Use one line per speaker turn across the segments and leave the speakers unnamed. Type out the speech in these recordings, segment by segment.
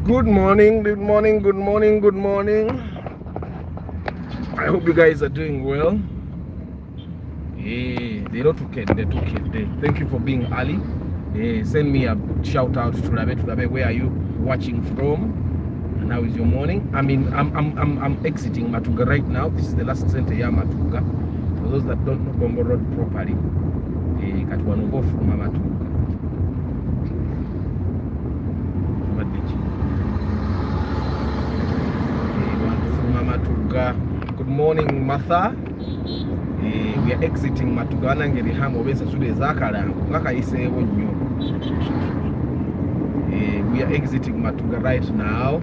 Good morning, good morning, good morning, good morning. I hope you guys are doing well. They don't took it. Thank you for being early. Send me a shout out to Rabe. Where are you watching from? And how is your morning? I mean, I'm exiting Matuga right now. This is the last center here, Matuga. For those that don't know Bombo Road properly, Katwanogo from Matuga. Good morning, Martha. We are exiting Matugana ngeri hamo besa sude zakala ngaka isewo nnyo. We are exiting Matuga right now.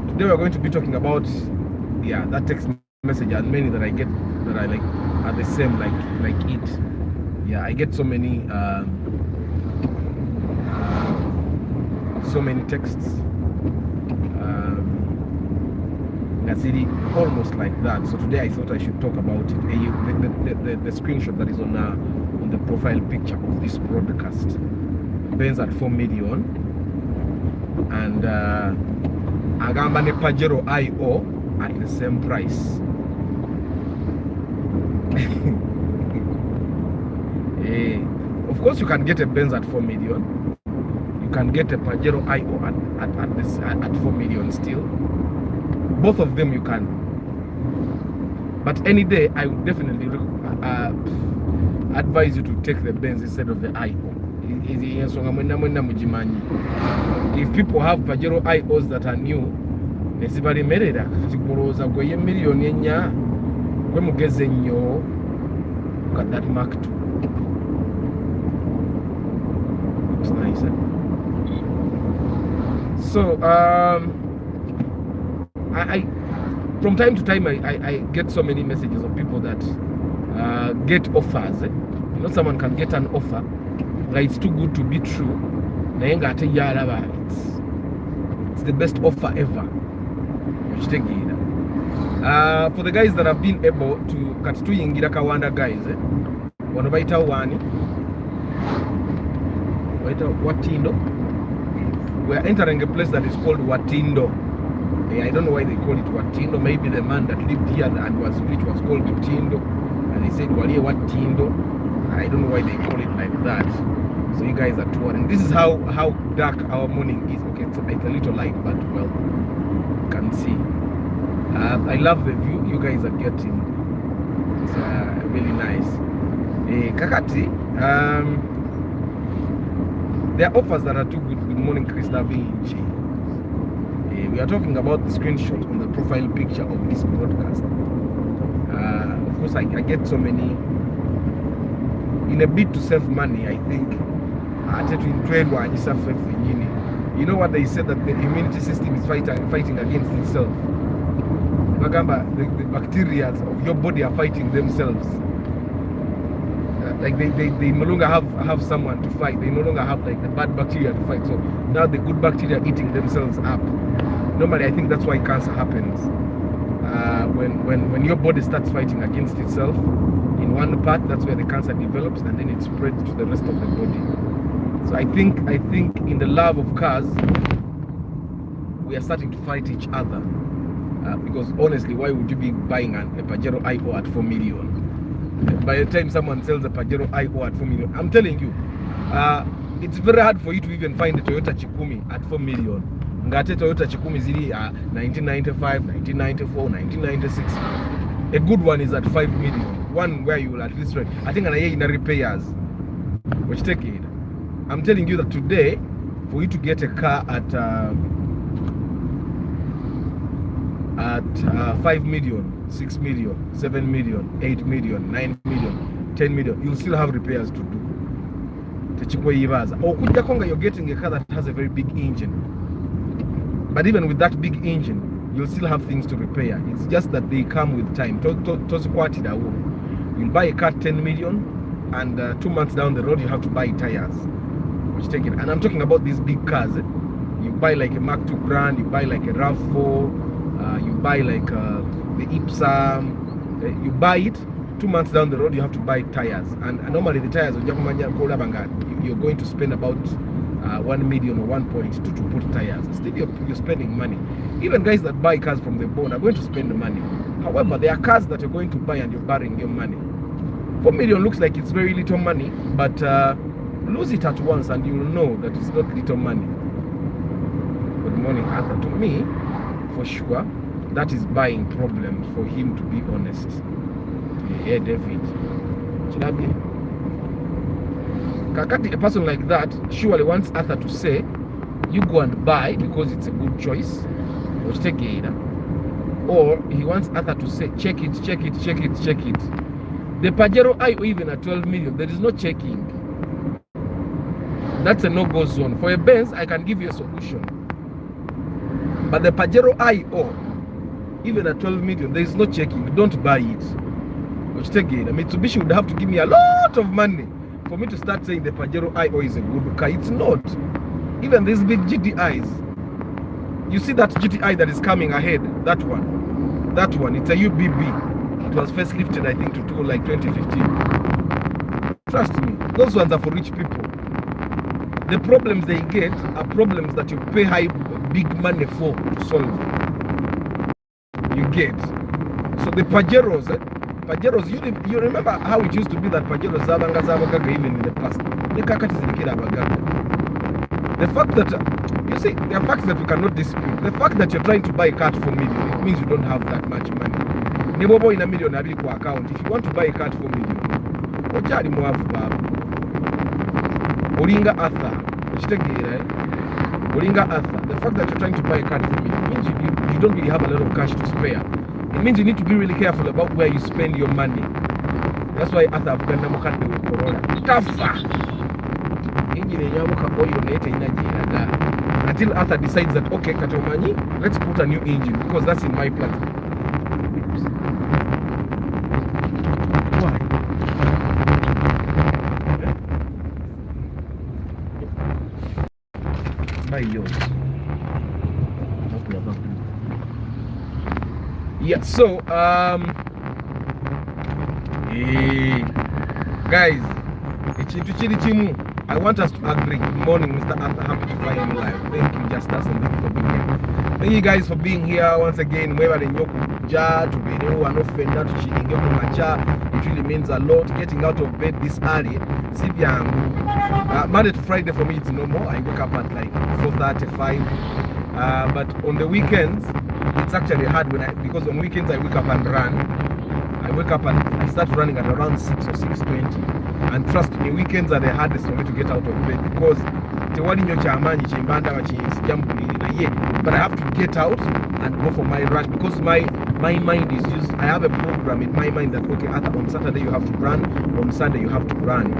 Today we are going to be talking about that text message and many that I get that I like are the same like it. I get so many texts. Almost like that. So today I thought I should talk about it. The screenshot that is on the profile picture of this broadcast. Benz at 4 million and Agamba ne Pajero IO at the same price. Of course you can get a Benz at 4 million. You can get a Pajero IO at 4 million still. Both of them you can, but any day I would definitely advise you to take the Benz instead of the IO. If people have Pajero IOs that are new, look at that Mark II. Looks nice, eh? So I from time to time I get so many messages of people that get offers. You know, someone can get an offer like it's too good to be true. It's the best offer ever. For the guys that have been able to cut to Yingira Kawanda guys, Wanobaita Wani, Watindo. We are entering a place that is called Watindo. I don't know why they call it Watindo. Maybe the man that lived here and was rich was called Tindo, and they said Waliye Watindo. I don't know why they call it like that. So you guys are touring. This is how dark our morning is. Okay, it's a little light, but well, you can see. I love the view you guys are getting. It's really nice. Kakati, there are offers that are too good. Good morning, Chris Davinci. We are talking about the screenshot on the profile picture of this broadcast. Of course, I get so many. In a bid to save money, I think. You know what they said, that the immunity system is fighting against itself. The bacteria of your body are fighting themselves. Like they no longer have someone to fight. They no longer have like the bad bacteria to fight. So now the good bacteria are eating themselves up. Normally, I think that's why cancer happens. When your body starts fighting against itself in one part, that's where the cancer develops, and then it spreads to the rest of the body. So I think in the love of cars, we are starting to fight each other. Because honestly, why would you be buying a Pajero IO at 4 million? By the time someone sells a Pajero IO at 4 million, I'm telling you, it's very hard for you to even find a Toyota Chikumi at 4 million. Ngate Toyota Chikumi zili 1995, 1994, 1996. A good one is at 5 million. One where you will at least rent. I think in a repairs. Which take it. I'm telling you that today, for you to get a car at 5 million, 6 million, 7 million, 8 million, 9 million, 10 million, you'll still have repairs to do. Or you're getting a car that has a very big engine. But even with that big engine, you'll still have things to repair. It's just that they come with time. You'll buy a car 10 million, and 2 months down the road, you have to buy tires. Which take it. And I'm talking about these big cars. You buy like a Mark II Grand, you buy like a RAV4, you buy like the Ipsam, you buy it, 2 months down the road you have to buy tires, and normally the tires you're going to spend about 1 million or 1.2 to put tires. Still you're spending money. Even guys that buy cars from the bond are going to spend the money. However, there are cars that you're going to buy and you're borrowing your money. 4 million looks like it's very little money, but lose it at once and you'll know that it's not little money. Good morning, Arthur. To me, for sure, that is buying problems for him, to be honest. Yeah, David. Chilabi. Kakati, a person like that surely wants Arthur to say, you go and buy because it's a good choice, or take it. Or he wants Arthur to say, check it. The Pajero I even at 12 million, there is no checking. That's a no-go zone. For a Benz, I can give you a solution. But the Pajero IO, even at 12 million, there is no checking. Don't buy it. Which take it. Mitsubishi would have to give me a lot of money for me to start saying the Pajero IO is a good car. It's not. Even these big GTIs. You see that GTI that is coming ahead? That one. It's a UBB. It was first lifted, I think, to like 2015. Trust me, those ones are for rich people. The problems they get are problems that you pay big money for to solve. You get. So the Pajeros, you remember how it used to be that Pajeros Zabanga even in the past. The Kakati is the kid Abagaga. The fact that, you see, there are facts that we cannot dispute. The fact that you're trying to buy a car for $1 million, it means you don't have that much money. Nebobo in $1 million account. If you want to buy a car for $1 million, Ojari Moavu Baba. Oringa Arthur. Oringa Arthur. The fact that you're trying to buy a car for $1 million means you don't really have a lot of cash to spare. It means you need to be really careful about where you spend your money. That's why Arthur Uganda Mokande with Corona. Tafa! Until Arthur decides that, okay, Katomani, let's put a new engine because that's in my plan. Why? Buy yours. Yeah, so guys, I want us to agree. Good morning, Mr. Arthur. Happy to find you live. Thank you, Justus, and thank you for being here. Thank you guys for being here once again. It really means a lot. Getting out of bed this early. Monday to Friday for me it's normal. I wake up at like 4:35. But on the weekends it's actually hard because on weekends I wake up and run. I wake up and I start running at around 6 or 6:20. And trust me, weekends are the hardest for me to get out of bed because but I have to get out and go for my run because my mind is used. I have a program in my mind that okay, on Saturday you have to run, on Sunday you have to run.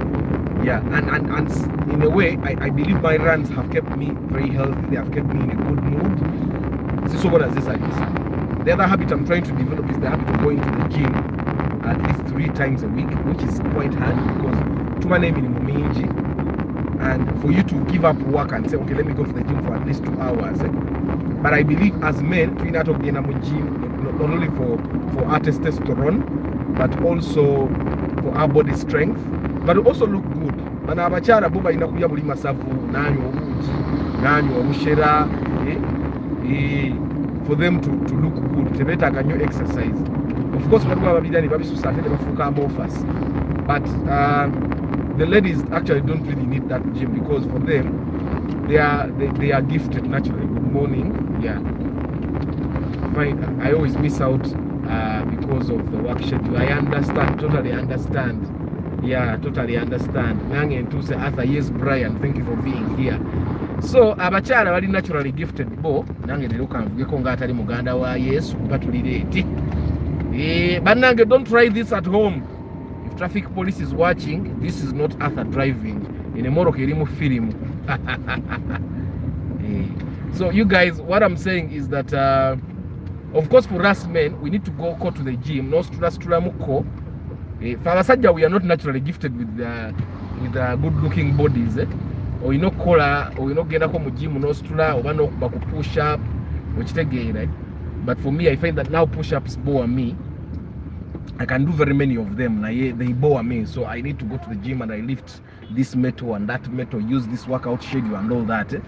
Yeah, and in a way I believe my runs have kept me very healthy. They have kept me in a good mood. So what does this like? The other habit I'm trying to develop is the habit of going to the gym at least 3 times a week, which is quite hard because to my name in Muminji, and for you to give up work and say, okay, let me go to the gym for at least 2 hours. But I believe as men, we not of the gym not only for our testosterone, but also for our body strength, but also look good. And abachara buba inakuya buli masafu nanyo obuji nanyo obushera for them to look good. Tebeta can you exercise. Of course, but the ladies actually don't really need that gym because for them, they are gifted naturally. Good morning. Yeah. Fine. I always miss out because of the work schedule. I understand, totally understand. Yeah, totally understand. Nange to say Arthur, yes, Brian, thank you for being here. So abachara bali naturally gifted bo nange lero kanvuge ko ngatali muganda wa Yesu kubatulire eti but nange don't try this at home. If traffic police is watching, this is not Arthur driving in a moro kirimu film. So you guys, what I'm saying is that of course for us men we need to go to the gym. No stura muko. For abasajja we are not naturally gifted with good looking bodies. Or you know kola, or you know genda ko mu gym no stura oba no kuba ku push up right? But for me I find that now push ups bore me. I can do very many of them na they bore me, so I need to go to the gym and I lift this metal and that metal, use this workout schedule and all that.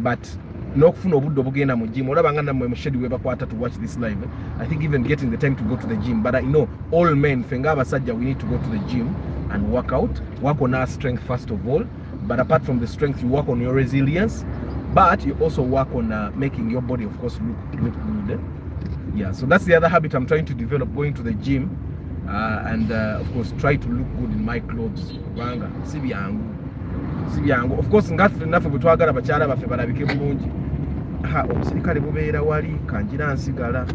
But nokufuna obudde obugenda mu gym olaba ngana mu schedule bakwata to watch this live. I think even getting the time to go to the gym, but I know all men fenga abasajja we need to go to the gym and work out, work on our strength first of all. But apart from the strength, you work on your resilience, but you also work on making your body, of course, look good. Yeah, so that's the other habit I'm trying to develop, going to the gym and of course try to look good in my clothes. Of course, ngaffe naffe bwe twagala bakyala baffe balabike bulungi. Obusirikale bubeera wali kanjira nsigala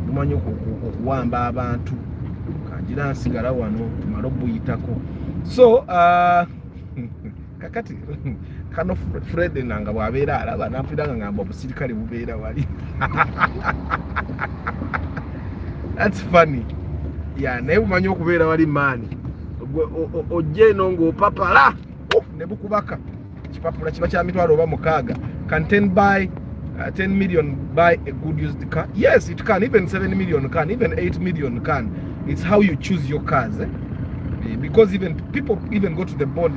bumanyi okuwamba abantu kanjira nsigala wano tumale obuyitako. So kakati kano Fred nanga bwabeera alaba nampiranga ngamba obusirikale bubeera wali. That's funny. Yeah, naye bumanyi okubeera wali maani ojje no ng'opapala ne bukubaka kipapula kiba kya mitwalo oba mukaaga. Can 10 million buy a good used car? Yes, it can. Even 7 million can. Even 8 million can. It's how you choose your cars. Because even people even go to the board.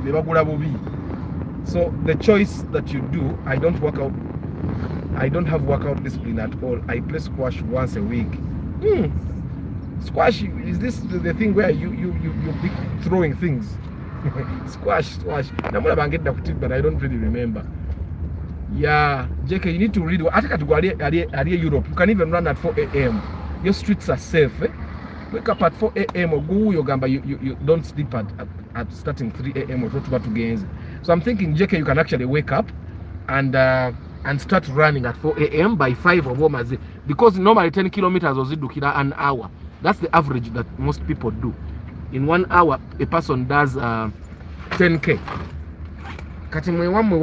So the choice that you do, I don't have workout discipline at all. I play squash once a week. Squash, is this the thing where you be throwing things? Squash. But I don't really remember. Yeah, JK, you need to read. I think at Europe, you can even run at 4 a.m. Your streets are safe. Wake up at 4 a.m. or go Uganda. You don't sleep at starting 3 a.m. or to gains. So I'm thinking, JK, you can actually wake up and start running at 4 a.m. by 5 or more, because normally 10 kilometers or an hour. That's the average that most people do. In 1 hour, a person does 10k. Kati mwe wamwe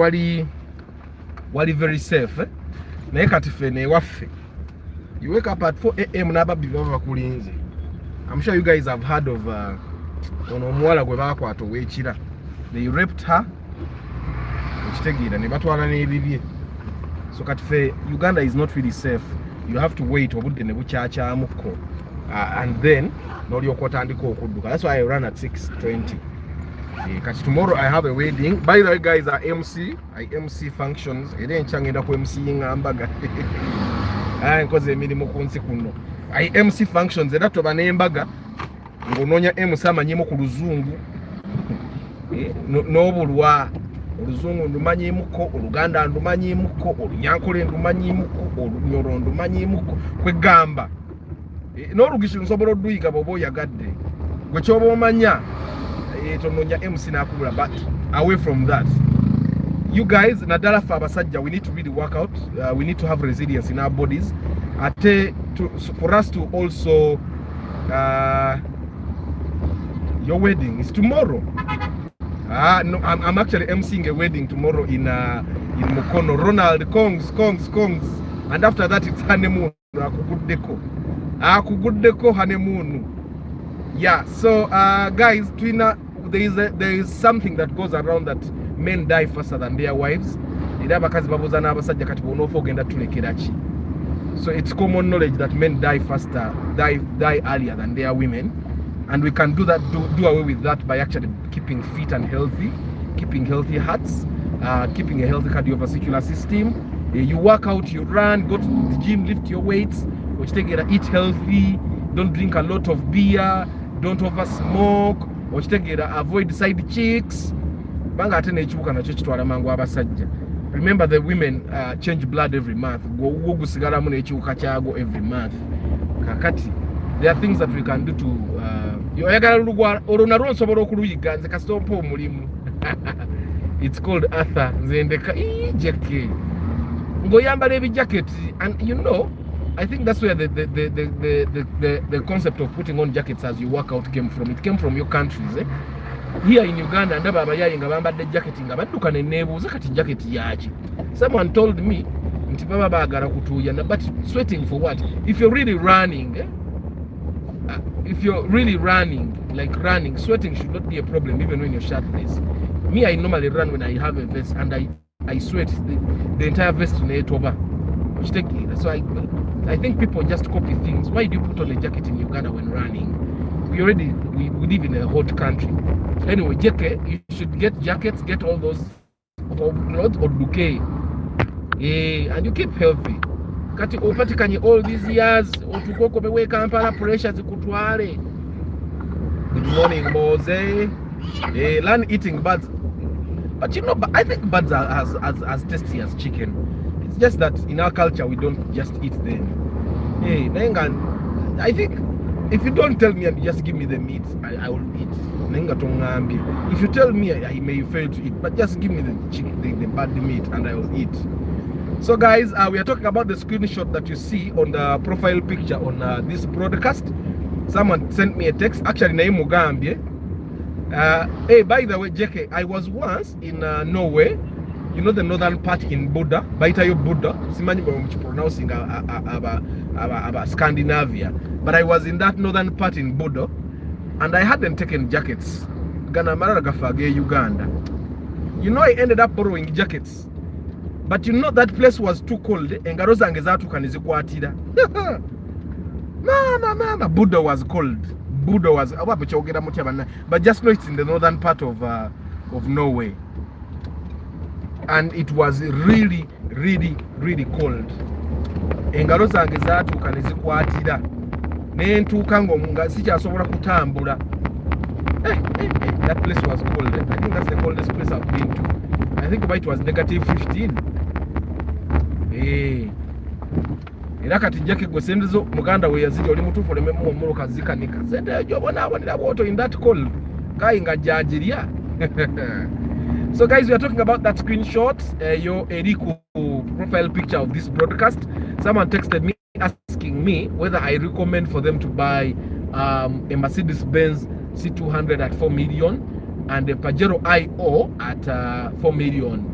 wali very safe. Naye kati fene waffe. You wake up at 4 a.m. n'ababbi baba bakulinze. I'm sure you guys have heard of ono omuwala gwe bakwata ow'ekira. They raped her. Ekitegeera ne batwala n'ebibye. So kati fe Uganda is not really safe. You have to wait obudde ne bukyakyamuko. And then n'olyoka otandika okudduka. That's why I run at 6:20. Because tomorrow I have a wedding. By the way, guys, I MC functions. I MC functions. Oluzungu ndumanyimuko, Oluganda ndumanyimuko, Olunyankole ndumanyimuko, Olunyoro ndumanyimuko, kwegamba. N'olugishi nsobola odduyiga bw'oba oyagadde. Gwe ky'oba omanya tononya MC nakubula, but away from that, you guys, nadala for abasajja, we need to really work out. We need to have resilience in our bodies. For us to also your wedding is tomorrow. No, I'm actually emceeing a wedding tomorrow in Mukono. Ronald Kongs, and after that it's honeymoon. Akuguddeko honeymoon. Yeah. So guys, there is something that goes around that men die faster than their wives. So it's common knowledge that men die earlier than their women. And we can do away with that by actually keeping fit and healthy, keeping healthy hearts, keeping a healthy cardiovascular system. You work out, you run, go to the gym, lift your weights, eat healthy, don't drink a lot of beer, don't over smoke, avoid side chicks. Remember, the women change blood every month. Every month. There are things that we can do to it's called Arthur Zendeka jacket. And you know, I think that's where the concept of putting on jackets as you work out came from. It came from your countries. Here in Uganda, someone told me, but sweating for what? If you're really running, sweating should not be a problem even when you're shirtless. Me, I normally run when I have a vest, and I sweat the entire vest in it over. So I think people just copy things. Why do you put on a jacket in Uganda when running? we live in a hot country. Anyway, you should get jackets, get all those clothes or bouquet. And you keep healthy. Kati opatikanye all these years otukoko bewe Kampala pressure zikutwale. Good morning, Mose. Learn eating birds. But you know, I think birds are as tasty as chicken. It's just that in our culture we don't just eat them. I think if you don't tell me and just give me the meat, I will eat. If you tell me I may fail to eat, but just give me the chicken, the bad meat, and I will eat. So guys, we are talking about the screenshot that you see on the profile picture on this broadcast. Someone sent me a text, actually name Mugambye. Hey, by the way, JK, I was once in Norway. You know the northern part in Buddha, Baitayo Buddha, Simani pronouncing about Scandinavia. But I was in that northern part in Buddha, and I hadn't taken jackets. Uganda. You know, I ended up borrowing jackets. But you know that place was too cold. Mama, Buddha was cold. Buddha was, but just know it's in the northern part of Norway. And it was really, really, really cold. Engalo zange zatuuka ne zikwatira. Nentuuka nga sikyasobola kutambula. That place was cold. I think that's the coldest place I've been to. I think it was -15. Era kati jake gwe sendezo muganda we yazidi oli mutufu oleme muomolo kazikanika. Sente jobona abonera bwoto in that cold. Kai nga jajirya. So guys, we are talking about that screenshot, your Eriko profile picture of this broadcast. Someone texted me asking me whether I recommend for them to buy a Mercedes-Benz C200 at 4 million and a Pajero IO at 4 million.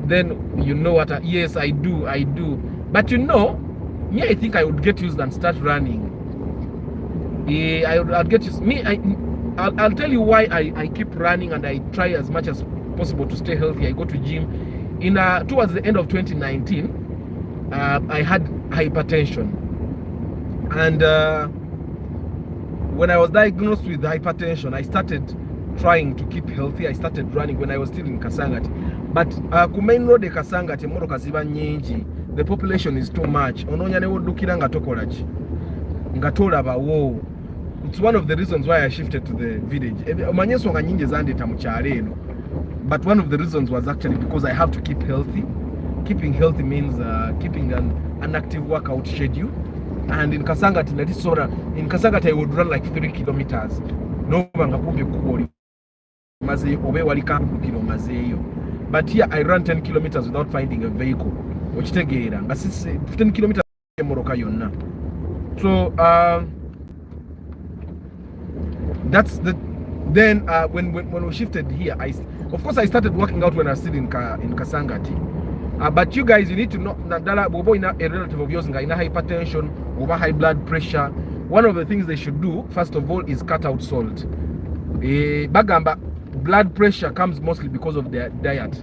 Then you know what? Yes, I do. But you know, me, I think I would get used and start running. I'll get used. I'll tell you why I keep running and I try as much as possible to stay healthy. I go to gym. Towards the end of 2019, I had hypertension, and when I was diagnosed with hypertension, I started trying to keep healthy. I started running when I was still in Kasangati. But ku main road e Kasangati emmotoka ziba nyingi, the population is too much. Ononya ne woddukira nga tokolaki nga tolabawo. It's one of the reasons why I shifted to the village. Omanyensonga nyingi zandeta mu kyalo eno. But one of the reasons was actually because I have to keep healthy. Keeping healthy means keeping an active workout schedule. And in Kasangati, I would run like 3 kilometers. No banga kumbe kuboli maze obe walika kilo mazeyo. But here I run 10 kilometers without finding a vehicle. Okitegeera nga 10 kilometers emoroka yonna. So that's the then when we shifted here, of course I started working out when I was still in Kasangati. But you guys, you need to know that a relative of yours in hypertension, over high blood pressure. One of the things they should do, first of all, is cut out salt. Bagamba, blood pressure comes mostly because of their diet.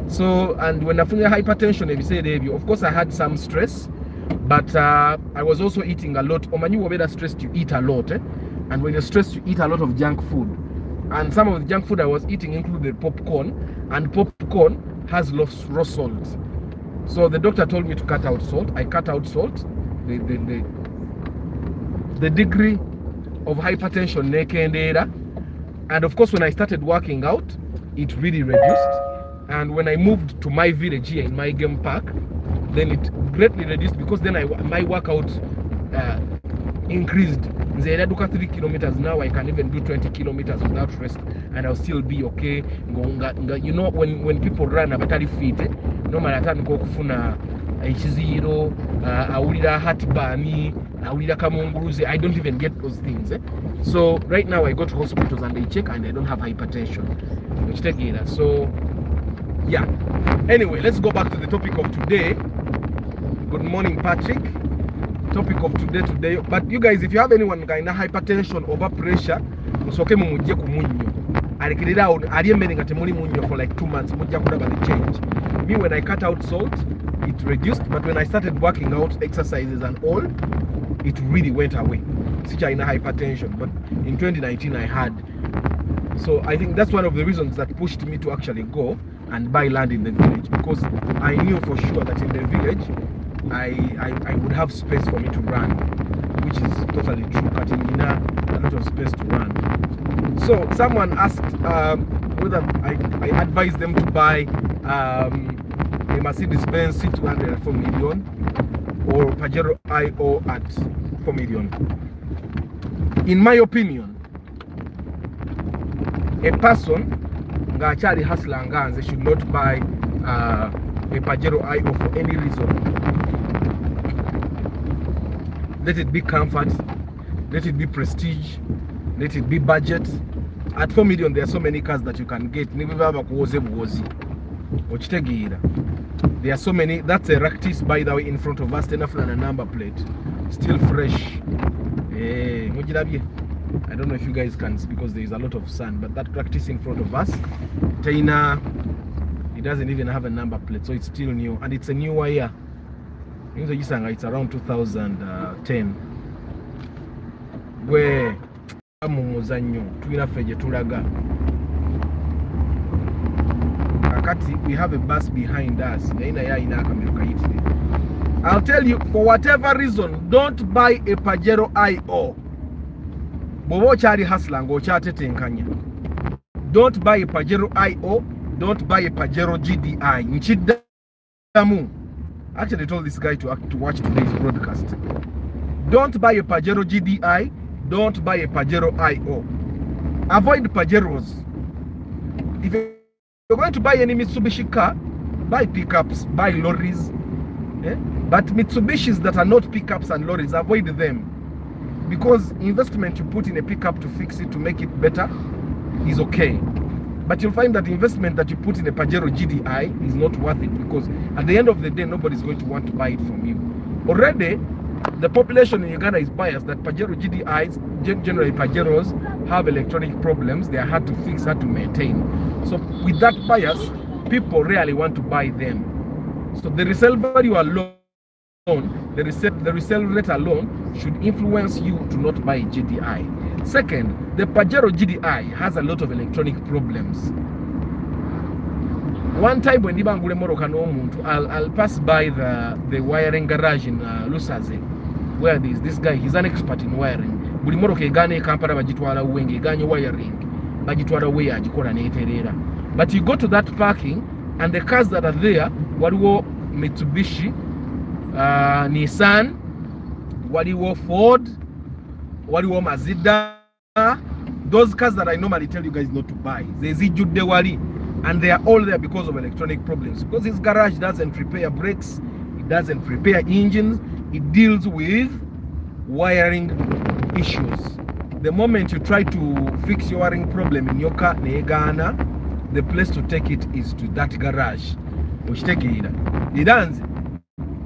So, and when I feel hypertension, if you say, of course I had some stress, but I was also eating a lot. Omanyu wobeda stressed, you eat a lot. And when you're stressed, you eat a lot of junk food. And some of the junk food I was eating included popcorn, and popcorn has raw salt. So the doctor told me to cut out salt. I cut out salt. The degree of hypertension nekendera, and of course when I started working out, it really reduced. And when I moved to my village here in my game park, then it greatly reduced, because then my workout increased. 3 kilometers now, I can even do 20 kilometers without rest, and I'll still be okay. You know, when people run abatali fit, no matter nko kufuna ekiziro, awulira heartburn, awulira kamunguruze, I don't even get those things. So right now I go to hospitals and they check and I don't have hypertension. So yeah. Anyway, let's go back to the topic of today. Good morning, Patrick. Topic of today. But you guys, if you have anyone in hypertension, over pressure, musoke mumujje ku munyo. Alikirira aliyemenga temuli munyo for like 2 months, mujja kulaba the change. Me, when I cut out salt, it reduced. But when I started working out, exercises and all, it really went away. In hypertension, but in 2019 I had. So I think that's one of the reasons that pushed me to actually go and buy land in the village, because I knew for sure that in the village I would have space for me to run, which is totally true. Katingina, a lot of space to run. So someone asked whether I advised them to buy a Mercedes-Benz C200 at 4 million or Pajero IO at 4 million. In my opinion, a person ngachari hustler nganze should not buy a Pajero IO for any reason. Let it be comfort, let it be prestige, let it be budget. At 4 million, there are so many cars that you can get. There are so many. That's a Ractis, by the way, in front of us. Tenaflan a number plate, still fresh. I don't know if you guys can see because there is a lot of sun, but that Ractis in front of us, China, it doesn't even have a number plate, so it's still new, and it's a newer year. It's around 2010. Where we have a bus behind us. I'll tell you, for whatever reason, don't buy a Pajero IO. Don't buy a Pajero IO. Don't buy a Pajero GDI. Actually, I told this guy to watch today's broadcast. Don't buy a Pajero GDI. Don't buy a Pajero IO. Avoid Pajeros. If you're going to buy any Mitsubishi car, buy pickups, buy lorries. But Mitsubishis that are not pickups and lorries, avoid them. Because investment you put in a pickup to fix it, to make it better, is okay. But you'll find that investment that you put in a Pajero GDI is not worth it, because at the end of the day, nobody's going to want to buy it from you. Already, the population in Uganda is biased that Pajero GDIs, generally Pajeros, have electronic problems. They are hard to fix, hard to maintain. So with that bias, people rarely want to buy them. So the resale value alone, the resale rate alone should influence you to not buy a GDI. Second, the Pajero GDI has a lot of electronic problems. One time when I'll pass by the wiring garage in Lusaze, where this guy, he's an expert in wiring. But you go to that parking, and the cars that are there, waliwo Mitsubishi, Nissan, waliwo Ford, waliwo Mazda. Those cars that I normally tell you guys not to buy. And they are all there because of electronic problems. Because his garage doesn't repair brakes, it doesn't repair engines, it deals with wiring issues. The moment you try to fix your wiring problem in your car, the place to take it is to that garage.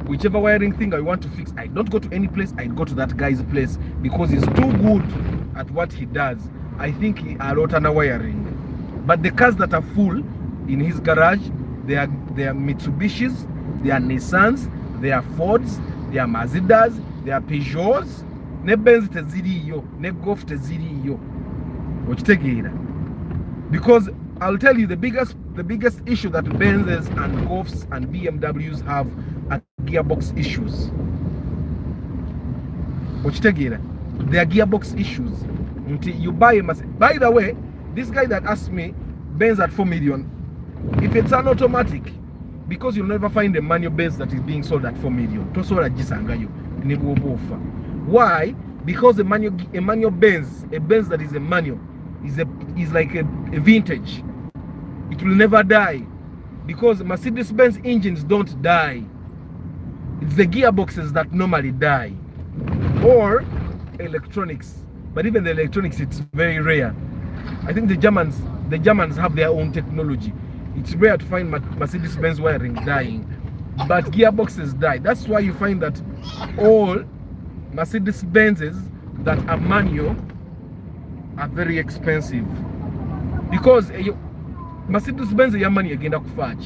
Whichever wiring thing I want to fix, I don't go to any place, I go to that guy's place, because he's too good at what he does. I think he allotana wiring. But the cars that are full in his garage, they are Mitsubishis, they are Nissans, they are Fords, they are Mazdas, they are Peugeots, ne Benz teziri yo, ne Golf teziri yo. Because I'll tell you, the biggest issue that Benzes and Golfs and BMWs have are gearbox issues. They are gearbox issues. Until you buy a by the way, this guy that asked me, Benz at 4 million, if it's an automatic, because you'll never find a manual Benz that is being sold at 4 million. Why? Because a manual Benz, a Benz that is a manual, is like a vintage. It will never die, because Mercedes-Benz engines don't die. It's the gearboxes that normally die, or electronics. But even the electronics, it's very rare. I think the Germans have their own technology. It's rare to find Mercedes-Benz wiring dying, but gearboxes die. That's why you find that all Mercedes-Benzes that are manual are very expensive, because Mercedes-Benz ya money agenda kufach.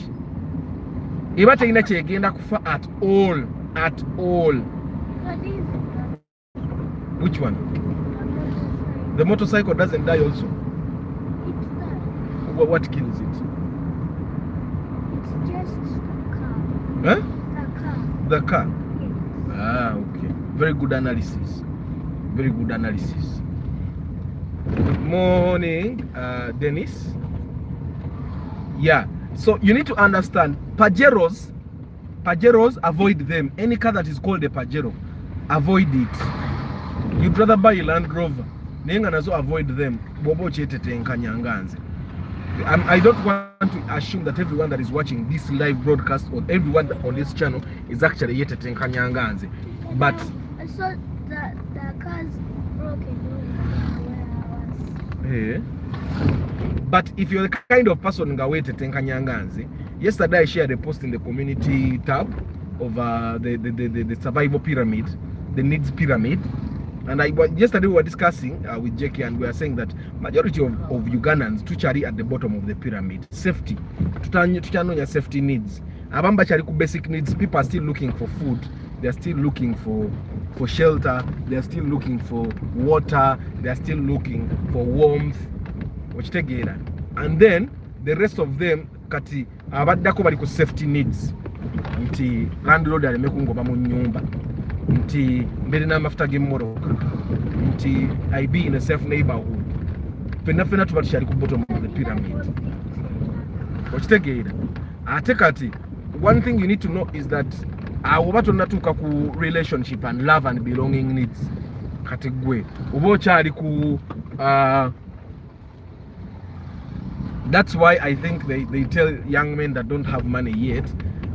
eba teina kyegenda kufa at all. Which one? The motorcycle doesn't die also. What kills it?
It's just the car.
Huh?
The car.
The car.
Yes.
Ah, okay. Very good analysis. Very good analysis. Good morning, Dennis. Yeah. So you need to understand Pajeros, avoid them. Any car that is called a Pajero, avoid it. You'd rather buy a Land Rover. Nenga nazo avoid them. Bobo chetete nkanyanganze. I don't want to assume that everyone that is watching this live broadcast or everyone on this channel is actually yetete nkanyanganze. But
I saw the car's broken where I was.
But if you're the kind of person nga wetete nkanyanganze, yesterday I shared a post in the community tab of the survival pyramid, the needs pyramid. And yesterday we were discussing with Jackie, and we were saying that majority of Ugandans tuchari at the bottom of the pyramid. Safety. Tutanonya safety needs. Abamba chari ku basic needs. People are still looking for food. They are still looking for shelter. They are still looking for water. They are still looking for warmth. And then the rest of them kati abaddako bali ku safety needs. Nti landlord alimekungoba mu nyumba. Nti mbere n'amafuta g'emmoroka, nti I be in a safe neighborhood. Fena tuba tukyali ku bottom of the pyramid. Okitegeera. Ate kati one thing you need to know is that oba tonnatuuka ku relationship and love and belonging needs, kati gwe oba okyali ku that's why I think they tell young men that don't have money yet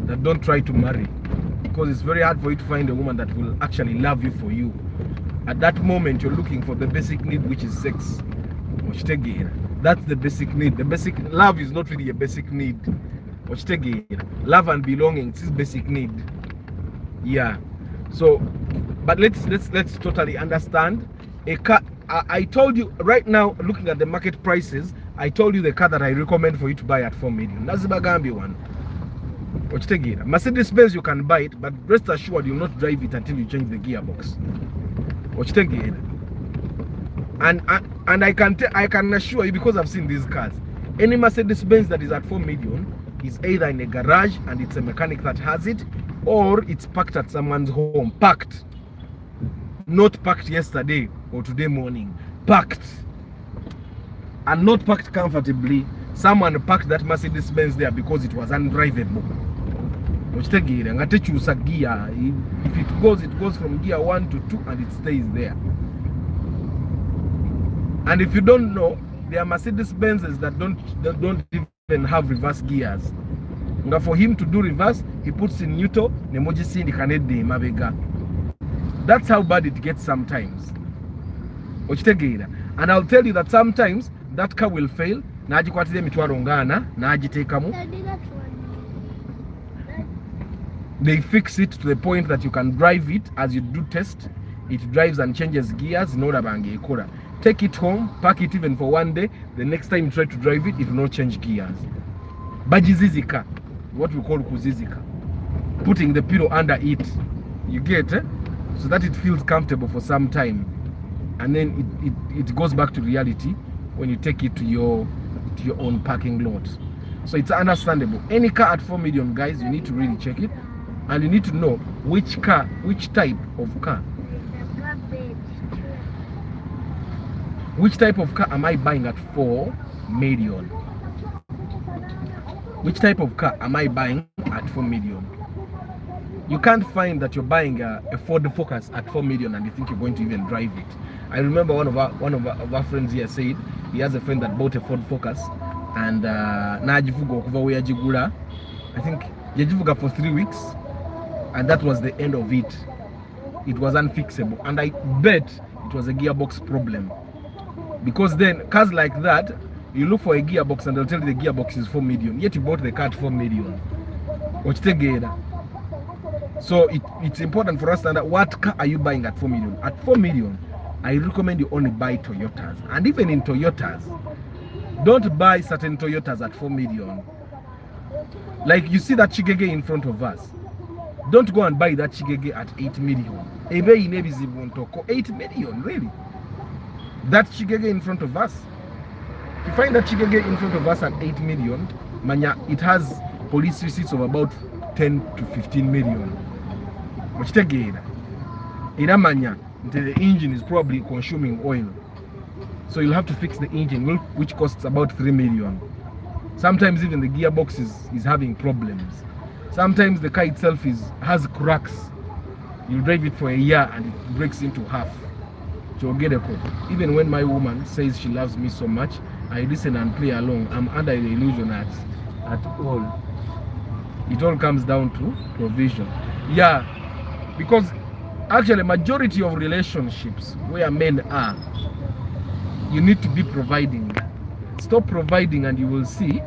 that don't try to marry. Because it's very hard for you to find a woman that will actually love you for you. At that moment, you're looking for the basic need, which is sex. That's the basic need. The basic love is not really a basic need. Love and belonging is basic need. Yeah. So, but let's totally understand. A car. I told you right now, looking at the market prices, I told you the car that I recommend for you to buy at 4 million. That's the Bagambi one. Mercedes Benz, you can buy it, but rest assured you'll not drive it until you change the gearbox. And I can assure you, because I've seen these cars, any Mercedes Benz that is at 4 million is either in a garage and it's a mechanic that has it, or it's parked at someone's home. Parked. Not parked yesterday or today morning. Parked. And not parked comfortably. Someone parked that Mercedes Benz there because it was undrivable. If it goes from gear 1 to 2 and it stays there. And if you don't know, there are Mercedes Benzes that don't even have reverse gears. Now for him to do reverse, he puts in neutral, that's how bad it gets sometimes. And I'll tell you that sometimes that car will fail. They fix it to the point that you can drive it as you do test. It drives and changes gears. Take it home, park it even for 1 day. The next time you try to drive it, it will not change gears. Bajizizika, what we call kuzizika. Putting the pillow under it. You get it? So that it feels comfortable for some time. And then it goes back to reality when you take it to your own parking lot. So it's understandable. Any car at 4 million, guys, you need to really check it. And you need to know which type of car. Which type of car am I buying at 4 million? Which type of car am I buying at 4 million? You can't find that you're buying a Ford Focus at 4 million and you think you're going to even drive it. I remember one of our friends here said he has a friend that bought a Ford Focus and I think yajivuga for 3 weeks, and that was the end of it. It was unfixable, and I bet it was a gearbox problem, because then cars like that, you look for a gearbox and they'll tell you the gearbox is 4 million, yet you bought the car at 4 million. So it's important for us to understand what car are you buying at 4 million. At 4 million, I recommend you only buy Toyotas. And even in Toyotas, don't buy certain Toyotas at 4 million. Like you see that chigege in front of us. Don't go and buy that chigege at 8 million. 8 million, really? That chigege in front of us. If you find that chigege in front of us at 8 million, manya, it has police receipts of about 10 to 15 million. Manya, the engine is probably consuming oil. So you'll have to fix the engine, which costs about 3 million. Sometimes even the gearbox is having problems. Sometimes the car itself has cracks. You drive it for a year and it breaks into half. So get a code. Even when my woman says she loves me so much, I listen and play along. I'm under the illusion at all. It all comes down to provision. Yeah, because actually majority of relationships where men are, you need to be providing. Stop providing and you will see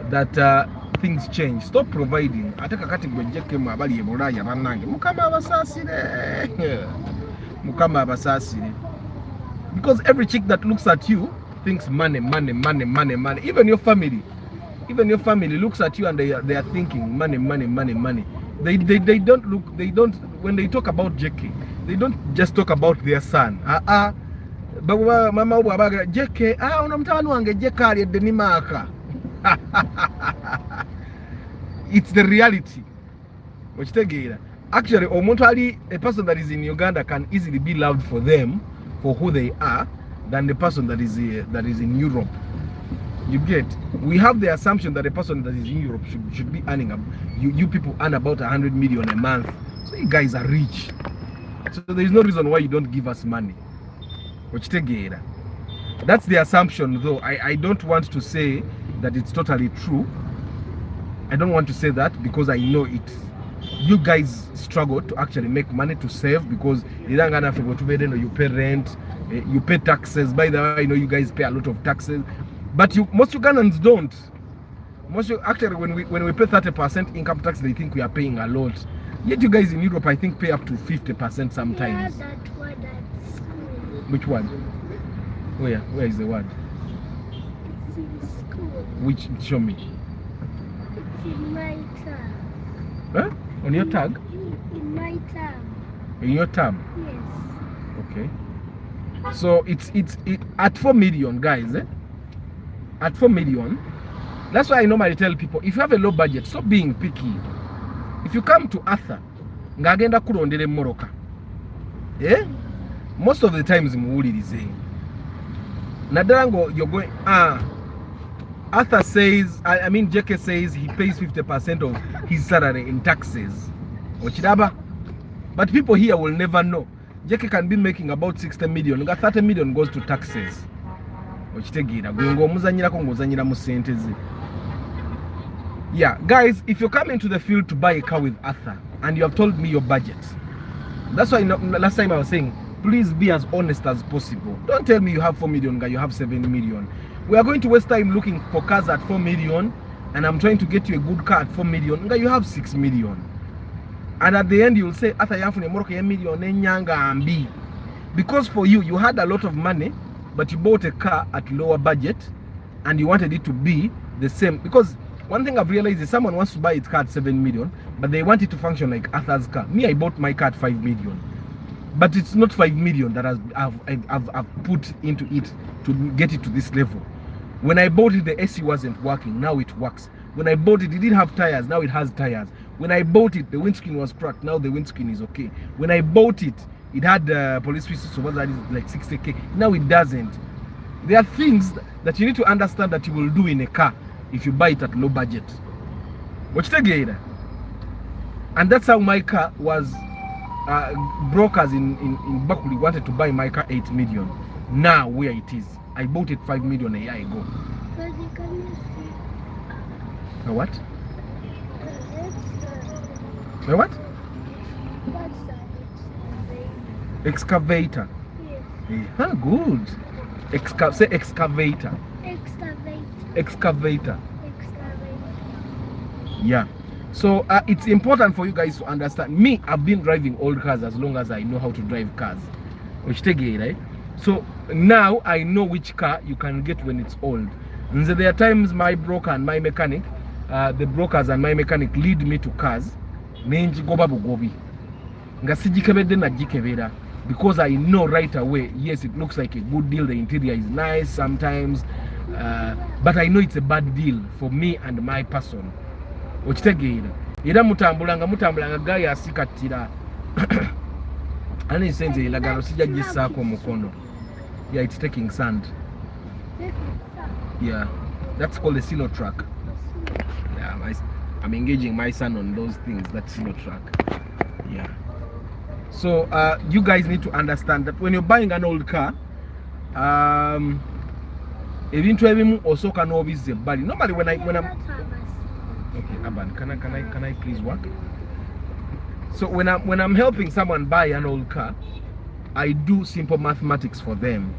that things change. Stop providing. Ataka kati gwejeke mwabali ebulaya bannange mukama abasasire. Because every chick that looks at you thinks money. Even your family looks at you and they are thinking money. They don't when they talk about JK, they don't just talk about their son. Mama wabaga JK, unamtawani wange JK aliyedeni maka. It's the reality. Actually, a person that is in Uganda can easily be loved for them, for who they are, than the person that is in Europe. You get? We have the assumption that a person that is in Europe should be earning you people earn about 100 million a month. So you guys are rich. So there is no reason why you don't give us money. That's the assumption, though. I don't want to say that it's totally true. I don't want to say that because I know it. You guys struggle to actually make money to save because you pay rent, you pay taxes. By the way, I know you guys pay a lot of taxes, but most Ugandans don't. Actually, when we pay 30% income tax, they think we are paying a lot. Yet you guys in Europe, I think, pay up to 50% sometimes.
Yeah, that word at school.
Which one? Where is the word?
It's in school.
Which? Show me.
It's in my tab.
Huh? On your tag?
In my tab.
In your tab?
Yes.
Okay. So it's at 4 million, guys. At 4 million. That's why I normally tell people, if you have a low budget, stop being picky. If you come to Arthur, ngagenda kurondere moroka. Most of the times muwulirize. Nadarango, you're going, Arthur says, JK says he pays 50% of his salary in taxes. But people here will never know. JK can be making about 60 million. 30 million goes to taxes. Yeah, guys, if you're coming to the field to buy a car with Arthur and you have told me your budget, that's why last time I was saying, please be as honest as possible. Don't tell me you have 4 million, guy, you have 7 million. We are going to waste time looking for cars at 4 million, and I'm trying to get you a good car at 4 million. Guy, you have 6 million. And at the end, you'll say, Arthur, you have a million. Because for you had a lot of money, but you bought a car at lower budget, and you wanted it to be the same. Because one thing I've realized is someone wants to buy its car at 7 million, but they want it to function like Arthur's car. Me, I bought my car at 5 million. But it's not 5 million that I've put into it to get it to this level. When I bought it, the AC wasn't working. Now it works. When I bought it, it didn't have tires. Now it has tires. When I bought it, the windscreen was cracked. Now the windscreen is okay. When I bought it, it had police receipts, so that is like 60K. Now it doesn't. There are things that you need to understand that you will do in a car if you buy it at low budget. And that's how my car was. Brokers in Bakuli wanted to buy my car 8 million. Now where it is, I bought it 5 million a year ago. A what? A what? Excavator. Yes. Good. Say excavator. Excavator. Yeah. So it's important for you guys to understand. Me, I've been driving old cars as long as I know how to drive cars. Right? So now I know which car you can get when it's old. And so there are times my broker and my mechanic, the brokers and my mechanic lead me to cars nenjigoba bugobi nga sijikebedde najikebera, because I know right away, yes, it looks like a good deal, the interior is nice sometimes, but I know it's a bad deal for me and my person. Okitegeera era mutambulanga gaya asikatira ani senze ilagalo sija gisako mukono. Yeah, it's taking sand. Yeah, that's called a silo truck. Yeah, I'm engaging my son on those things, that silo truck. Yeah. So you guys need to understand that when you're buying an old car, ebintu ebimu osoka n'obizze ebbali. Normally when I'm okay, Aban, can I please work? So when I'm helping someone buy an old car, I do simple mathematics for them,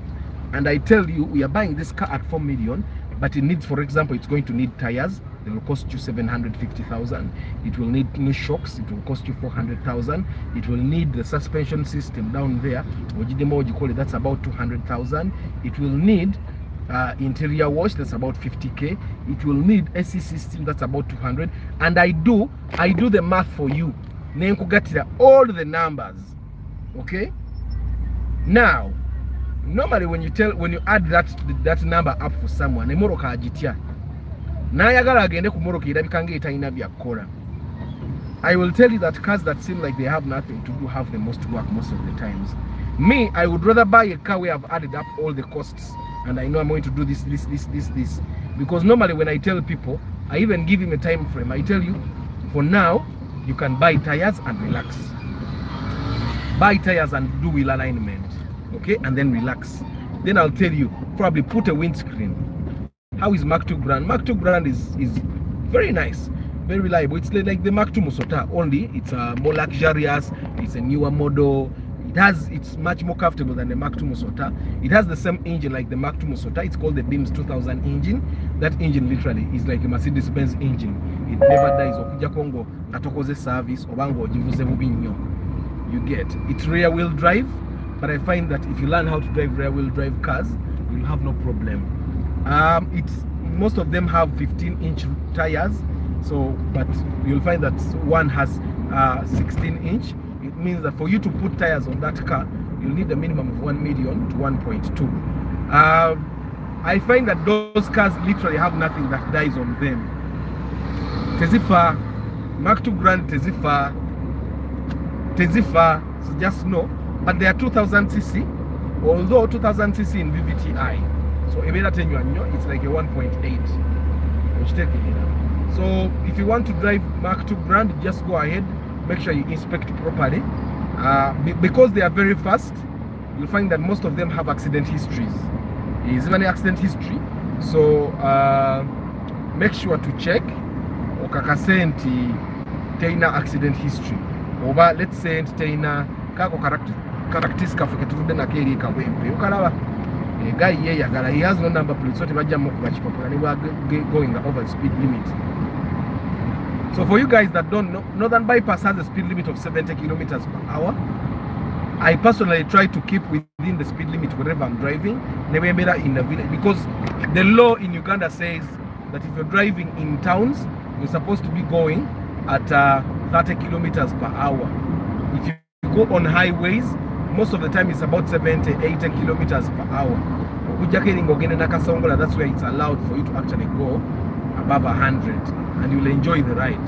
and I tell you, we are buying this car at 4 million, but it needs, for example, it's going to need tires. They will cost you 750,000. It will need new shocks. It will cost you 400,000. It will need the suspension system down there, what you call it, that's about 200,000. It will need interior wash, that's about 50k. It will need AC system, that's about 200. And I do the math for you. Nenkugatira all the numbers. Okay? Now, normally when you add that number up for someone, emoroka ajitia. Nayagala agende ku moroka irabika ng'etalina byakkola. I will tell you that cars that seem like they have nothing to do have the most work most of the times. Me, I would rather buy a car where I've added up all the costs and I know I'm going to do this. Because normally when I tell people, I even give him a time frame. I tell you, for now, you can buy tires and relax. Buy tires and do wheel alignment, okay, and then relax. Then I'll tell you, probably put a windscreen. How is Mark II Grand? Mark II Grand is very nice, very reliable. It's like the Mark II Musota, only it's more luxurious. It's a newer model. It's much more comfortable than the Mark II Musota. It has the same engine like the Mark II Musota. It's called the Beams 2000 engine. That engine literally is like a Mercedes-Benz engine. It never dies. Okuja Kongo ngatokoze service obango ojivuze bubi nnyo. You get it's rear wheel drive, but I find that if you learn how to drive rear wheel drive cars, you'll have no problem. Most of them have 15-inch tires, so but you'll find that one has 16-inch. It means that for you to put tires on that car, you'll need a minimum of 1 million to 1.2. I find that those cars literally have nothing that dies on them. Tezifa, Mark II Grand Tezifa, so just know, but they are 2000cc, although 2000cc in VVTi. So it's like a 1.8. So if you want to drive Mark II Grand, just go ahead. Make sure you inspect properly. Because they are very fast, you'll find that most of them have accident histories. Is there any accident history? So make sure to check. Okakasenti teina accident history. Oba let's say teina kako characteristics kafuke tuvude na keri kawempe. Ukalaba guy he has no number plate, so going over the speed limit. So for you guys that don't know, Northern Bypass has a speed limit of 70 kilometers per hour. I personally try to keep within the speed limit wherever I'm driving, never in the village, because the law in Uganda says that if you're driving in towns, you're supposed to be going at 30 kilometers per hour. If you go on highways, most of the time it's about 70, 80 kilometers per hour. That's where it's allowed for you to actually go above 100 and you'll enjoy the ride.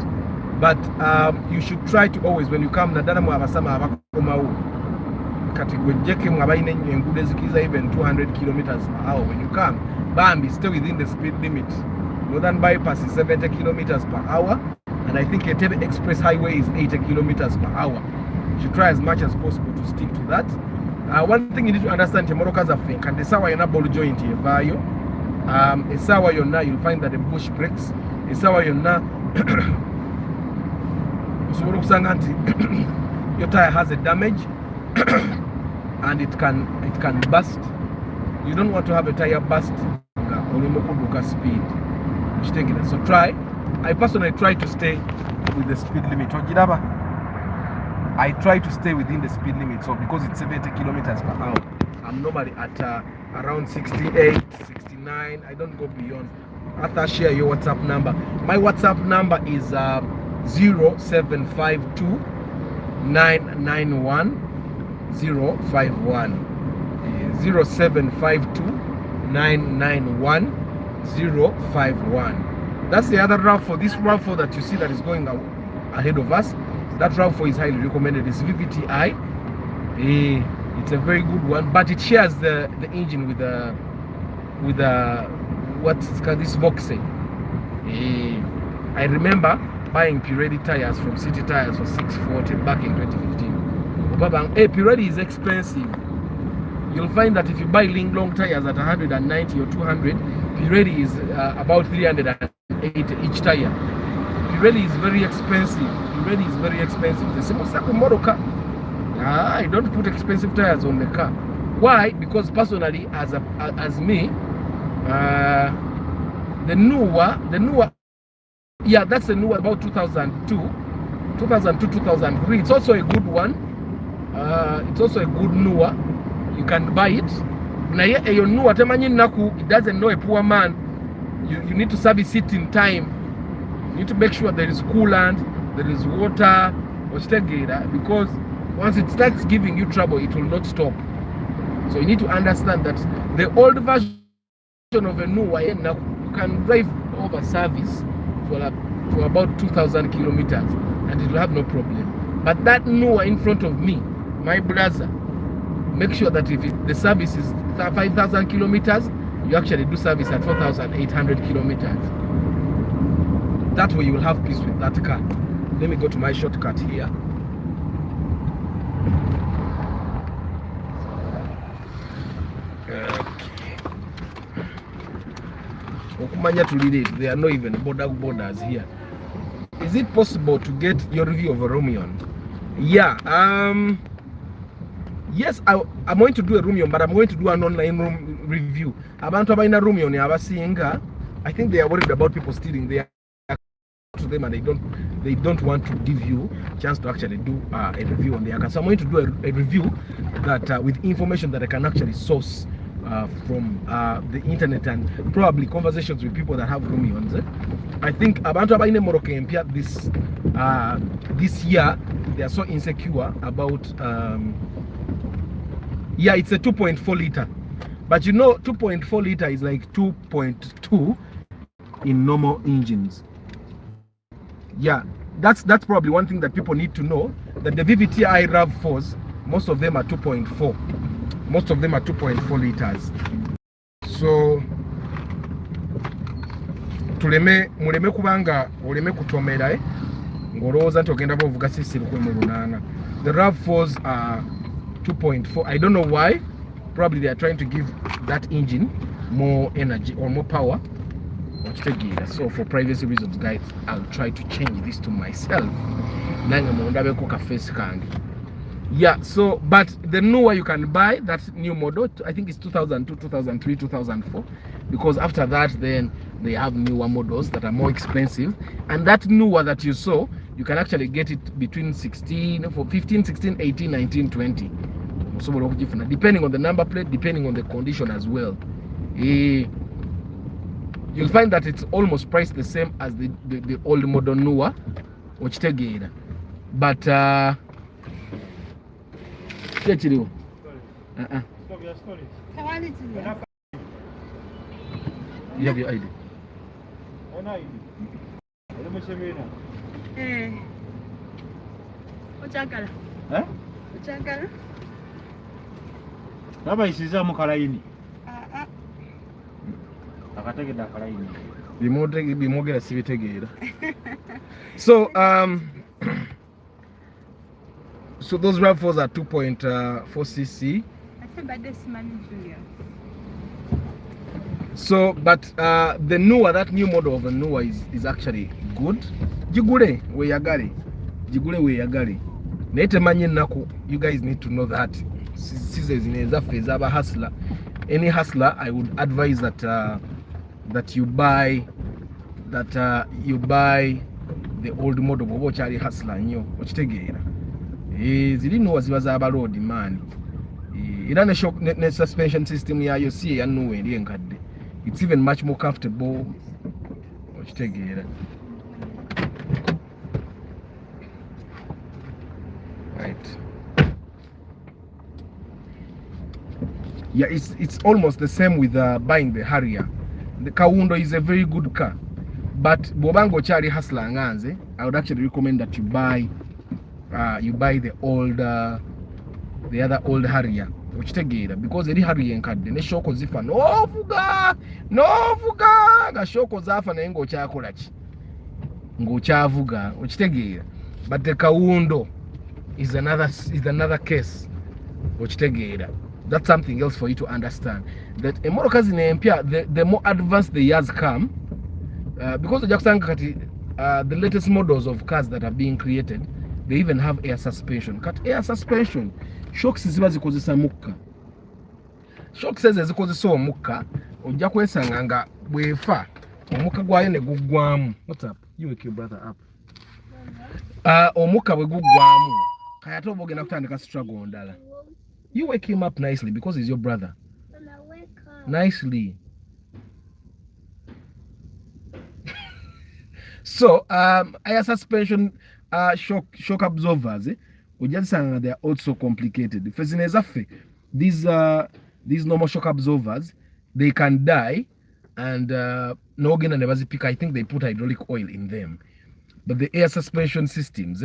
But you should try to always, when you come, even 200 kilometers per hour. When you come, Bambi, stay within the speed limit. Northern Bypass is 70 kilometers per hour, and I think Entebbe Express Highway is 80 kilometers per hour. You should try as much as possible to stick to that. One thing you need to understand, Morokas are fake, and the sawa yana ball joint here, vayo. A sawa yona, you'll find that the bush breaks. A sawa yona, your tire has a damage, and it can burst. You don't want to have a tire burst or speed. So I personally try to stay with the speed limit. I try to stay within the speed limit, so because it's 70 kilometers per hour. I'm normally at around 68, 69. I don't go beyond. After share your WhatsApp number. My WhatsApp number is 0752 991 051. 0752 991 051. That's the other RAV4. This RAV4 that you see that is going ahead of us, that RAV4 is highly recommended. It's VVTi. It's a very good one, but it shares the engine with what's called this Voxen. I remember buying Pirelli tires from City Tires for 640 back in 2015. Pirelli is expensive. You'll find that if you buy long tires at 190 or 200, Pirelli is about 380 each tire. Pirelli is very expensive. Pirelli is very expensive. The same model car. I don't put expensive tires on the car. Why? Because personally, as me, the newer, yeah, that's the newer, about 2002, 2003. It's also a good one. It's also a good newer. You can buy it. It doesn't know a poor man. You need to service it in time. You need to make sure there is coolant, there is water, because once it starts giving you trouble, it will not stop. So you need to understand that the old version of a new you can drive over service for about 2,000 kilometers and it will have no problem. But that newer in front of me, my brother, make sure that if the service is 5,000 kilometers, you actually do service at 4,800 kilometers. That way you will have peace with that car. Let me go to my shortcut here. There are no even borders here. Is it possible to get your review of a Romion? Yeah. Yes, I'm going to do a Romion, but I'm going to do an online review. Abantu abaina Romion abasinga, I think they are worried about people stealing their to them, and they don't want to give you a chance to actually do a review on their car. So I'm going to do a review that with information that I can actually source from the internet and probably conversations with people that have Romions. I think abantu abaine Moroccan this year they are so insecure about yeah, it's a 2.4 liter, but you know 2.4 liter is like 2.2 in normal engines. Yeah, that's probably one thing that people need to know, that the VVTi RAV4s, most of them are 2.4. Most of them are 2.4 liters. So muleme kubanga oleme kutomera ngolowooza nti ogenda bovuga sisi 18. The RAV4s are 2.4. I don't know why. Probably they are trying to give that engine more energy or more power. So for privacy reasons, guys, I'll try to change this to myself. Yeah, so but the newer you can buy, that new model, I think it's 2002, 2003, 2004, because after that then they have newer models that are more expensive, and that newer that you saw, you can actually get it between 15, 16, 18, 19, 20, depending on the number plate, depending on the condition as well. You'll find that it's almost priced the same as the old model newer, but you have your ID. So so those RAV4s are 2.4cc. So but the newer, that new model of the newer is actually good. Jigule we yagari. You guys need to know that. Hustler. Any hustler, I would advise that that you buy the old model of Chari hustler nyo. Zili no ziba za road man. era ne shock ne suspension system yayo si ya nuwe eri enkadde. It's even much more comfortable. Okitegeera. Right. Yeah, it's almost the same with buying the Harrier. The Kawundo is a very good car, but bobango chari hasla nganze, I would actually recommend that you buy the other old Harrier, which tegera, because the Harrier nkadde ne shoko zifa novuga nga shoko zafa na ngo kyakola ki ngo kyavuga okitegeera, but the Kawundo is another case okitegeera. That's something else for you to understand. That emotoka zinempya, the more advanced the years come, because the latest models of cars that are being created, they even have air suspension. Air suspension, shocks ziba zikozesa mukka. Shocks ezikozesa omukka, ojja kwesanga nga bwefa omukka gwayo ne guggwamu. What's up? You wake your brother up. Omukka bwe guggwamu, kaya ate oba ogenda kutandika struggle ndala. You wake him up nicely because he's your brother.
And I wake up.
Nicely. So, air suspension shock absorbers, they are also complicated. These normal shock absorbers, they can die, and I think they put hydraulic oil in them. But the air suspension systems,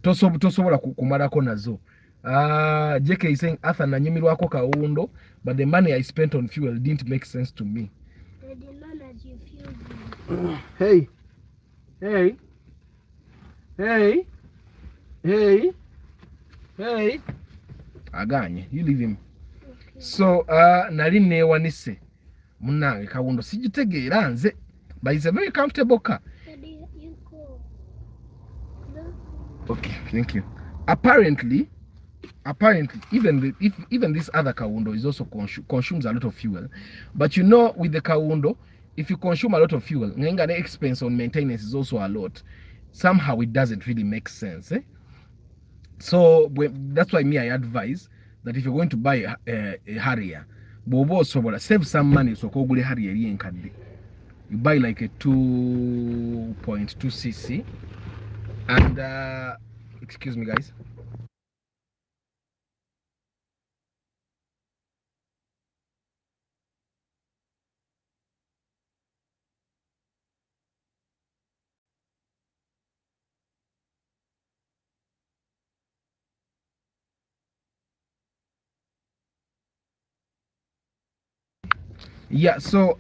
tosobola kumalako nazo. JK is saying Arthur nanyumirwako Kawundo, but the money I spent on fuel didn't make sense to me. Hey. Aganye, you leave him. Okay. So nali newanise munange Kawundo sijitegeera nze, but it's a very comfortable car. Okay, thank you. Apparently even this other Kawundo is also consumes a lot of fuel, but you know, with the Kawundo, if you consume a lot of fuel, the expense on maintenance is also a lot. Somehow it doesn't really make sense, eh? So that's why I advise that if you're going to buy a Harrier, save some money so kogule Harrier yenkadde. You buy like a 2.2 cc, and excuse me guys. Yeah, so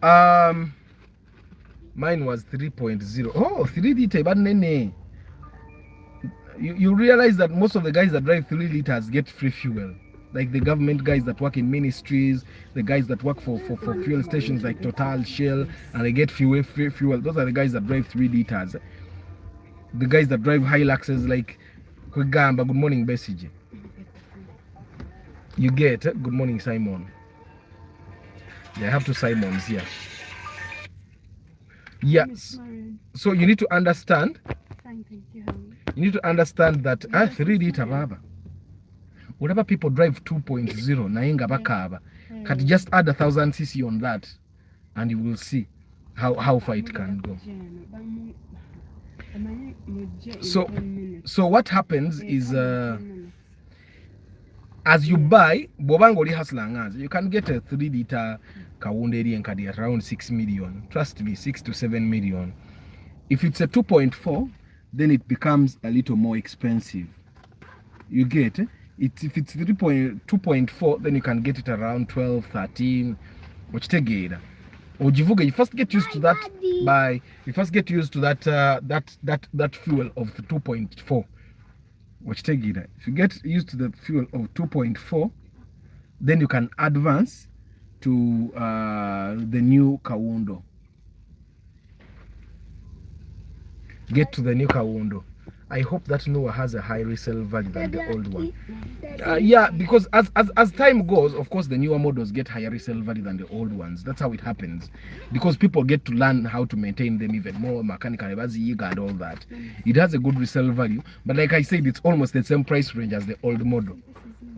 mine was 3.0. Oh, 3 liter, but nene. You realize that most of the guys that drive 3 liters get free fuel. Like the government guys that work in ministries, the guys that work for fuel stations like Total, Shell, and they get free fuel. Those are the guys that drive 3 liters. The guys that drive Hiluxes like Kugamba, good morning, Bessie. You get good morning, Simon. Yeah, I have 2 Simons here. Yes. So you need to understand. You need to understand that 3 liter baba. Whatever people drive 2.0 nainga bakaba. Can just add 1,000 cc on that, and you will see how far it can go. So what happens is as you buy, Bobangoli has langas, you can get a 3 liter Kawundo Nkadi at around 6 million. Trust me, 6 to 7 million. If it's a 2.4, then it becomes a little more expensive. You get it? If it's 2.4, then you can get it around 12, 13. Ochitegera. Ojivuga, you first get used to that that fuel of the 2.4. If you get used to the fuel of 2.4, then you can advance to the new Kawundo. Get to the new Kawundo. I hope that Noah has a high resale value than the old one. Yeah, because as time goes, of course, the newer models get higher resale value than the old ones. That's how it happens. Because people get to learn how to maintain them even more, mechanical and all that. It has a good resale value. But like I said, it's almost the same price range as the old model.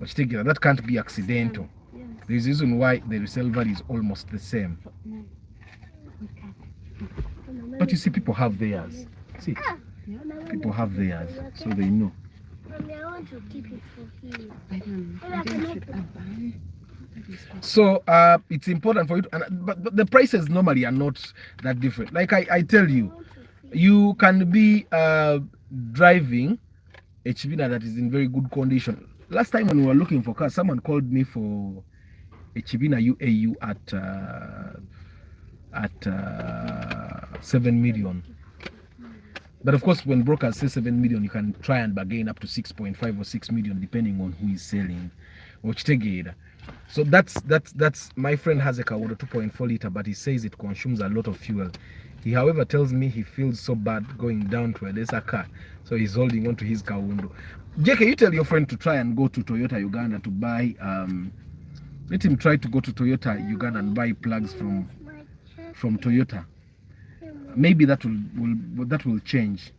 Ochitegera, that can't be accidental.
Yes.
There's a reason why the resale value is almost the same. But you see, people have theirs. See, people have theirs, so they know.
Mommy, I want to keep it for you.
I don't know. I think I should have
So it's important for you to, but the prices normally are not that different. Like I tell you, you can be driving a Chivina that is in very good condition. Last time when we were looking for cars, someone called me for a Chivina UAU at 7 million. But of course, when brokers say 7 million, you can try and bargain up to 6.5 or 6 million, depending on who is selling. So that's my friend has a Kawodo 2.4 liter, but he says it consumes a lot of fuel. He, however, tells me he feels so bad going down to a lesser car, so he's holding on to his Kawodo. JK, you tell your friend to try and go to Toyota Uganda to buy. Let him try to go to Toyota Uganda and buy plugs from Toyota. Maybe that will change.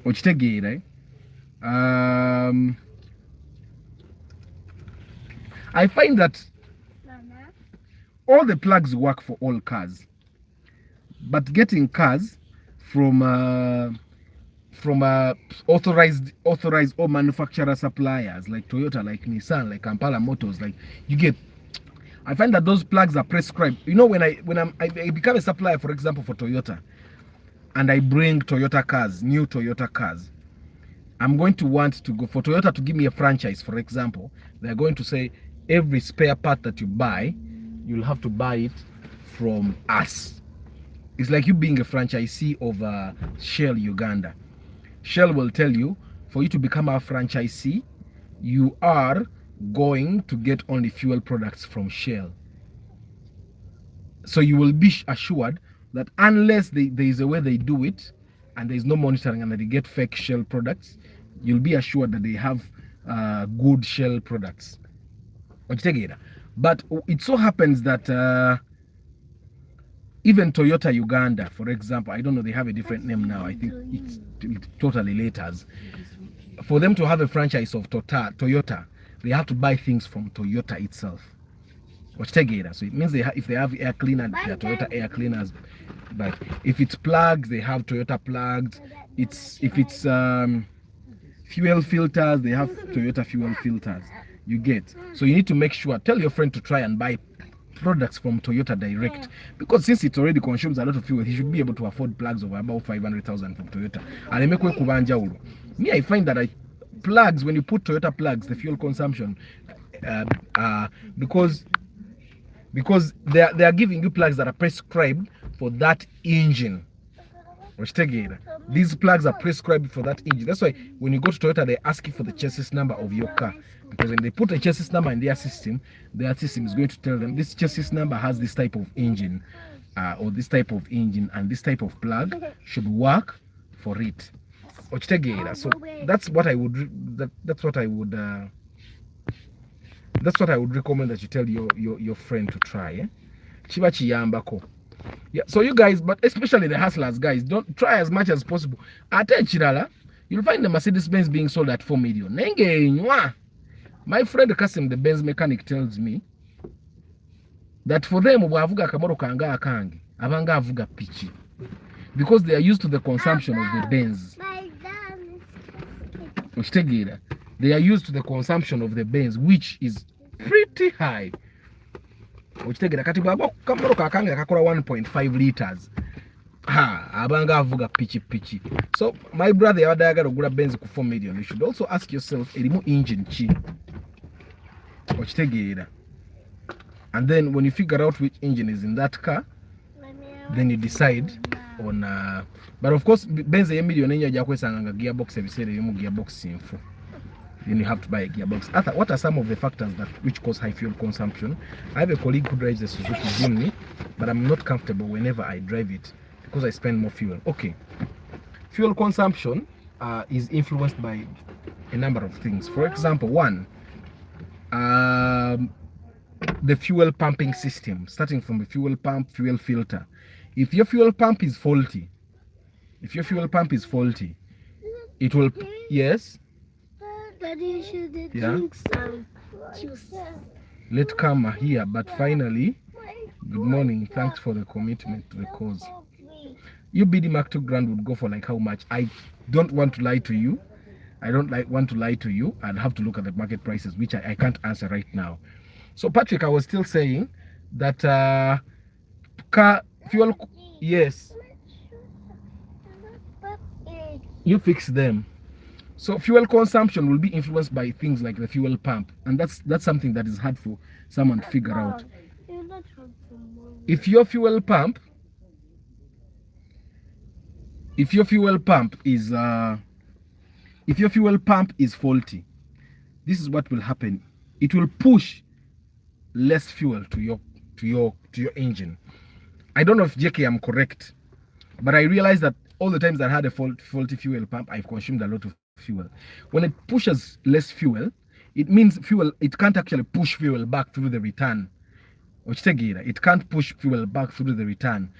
Right? I find that all the plugs work for all cars, but getting cars from authorized or manufacturer suppliers like Toyota, like Nissan, like Kampala Motors, like you get. I find that those plugs are prescribed. You know, when I become a supplier, for example, for Toyota, and I bring Toyota cars, new Toyota cars, I'm going to want to go for Toyota to give me a franchise. For example, they're going to say every spare part that you buy, you'll have to buy it from us. It's like you being a franchisee of Shell Uganda. Shell will tell you, for you to become a franchisee, you are going to get only fuel products from Shell. So you will be assured that unless there is a way they do it and there is no monitoring and that they get fake Shell products, you'll be assured that they have good Shell products. But it so happens that even Toyota Uganda, for example, I don't know, they have a different name now. I think it's totally Laters. For them to have a franchise of Toyota, they have to buy things from Toyota itself. So it means if they have air cleaner, they are Toyota air cleaners. But if it's plugs, they have Toyota plugs. If it's fuel filters, they have Toyota fuel filters. You get. So you need to make sure, tell your friend to try and buy products from Toyota direct, because since it already consumes a lot of fuel, he should be able to afford plugs of about 500,000 from Toyota. And me, I find that plugs, when you put Toyota plugs, the fuel consumption, because they are giving you plugs that are prescribed for that engine. These plugs are prescribed for that engine. That's why when you go to Toyota, they ask you for the chassis number of your car, because when they put a chassis number in their system is going to tell them this chassis number has this type of engine, or this type of engine, and this type of plug should work for it. So that's what I would recommend that you tell your friend to try. Chiba chiyambako. Yeah, so you guys, but especially the hustlers, guys, don't try as much as possible. You'll find the Mercedes-Benz being sold at 4 million. My friend Kasim, the Benz mechanic, tells me that for them, because they are used to the consumption of the Benz. They are used to the consumption of the Benz, which is pretty high. 1.5 liters. So my brother, yabadde ogula Benz ku 4 million. You should also ask yourself, erimu engine chi? And then when you figure out which engine is in that car, then you decide on but of course Benz a million enye ajja kwesanga gearbox ebisere ebimu gearbox sinfu. Then you have to buy a gearbox. What are some of the factors which cause high fuel consumption? I have a colleague who drives a Suzuki Jimny, but I'm not comfortable whenever I drive it because I spend more fuel. Okay, fuel consumption is influenced by a number of things. For example, one, the fuel pumping system, starting from the fuel pump, fuel filter. If your fuel pump is faulty, it will, yes.
Daddy, you should
Yeah.
drink some juice.
Let karma here, but finally, good morning. Thanks for the commitment to the cause. You BD Mark 2 grand would go for like how much? I don't want to lie to you. I don't want to lie to you. I'd have to look at the market prices, which I can't answer right now. So Patrick, I was still saying that car fuel. Yes, you fix them. So fuel consumption will be influenced by things like the fuel pump, and that's something that is hard for someone to figure out. If your fuel pump is faulty, this is what will happen. It will push less fuel to your engine. I don't know if JK I'm correct, but I realized that all the times that I had a faulty fuel pump, I've consumed a lot of fuel. When it pushes less fuel, it means it can't actually push fuel back through the return. It can't push fuel back through the return.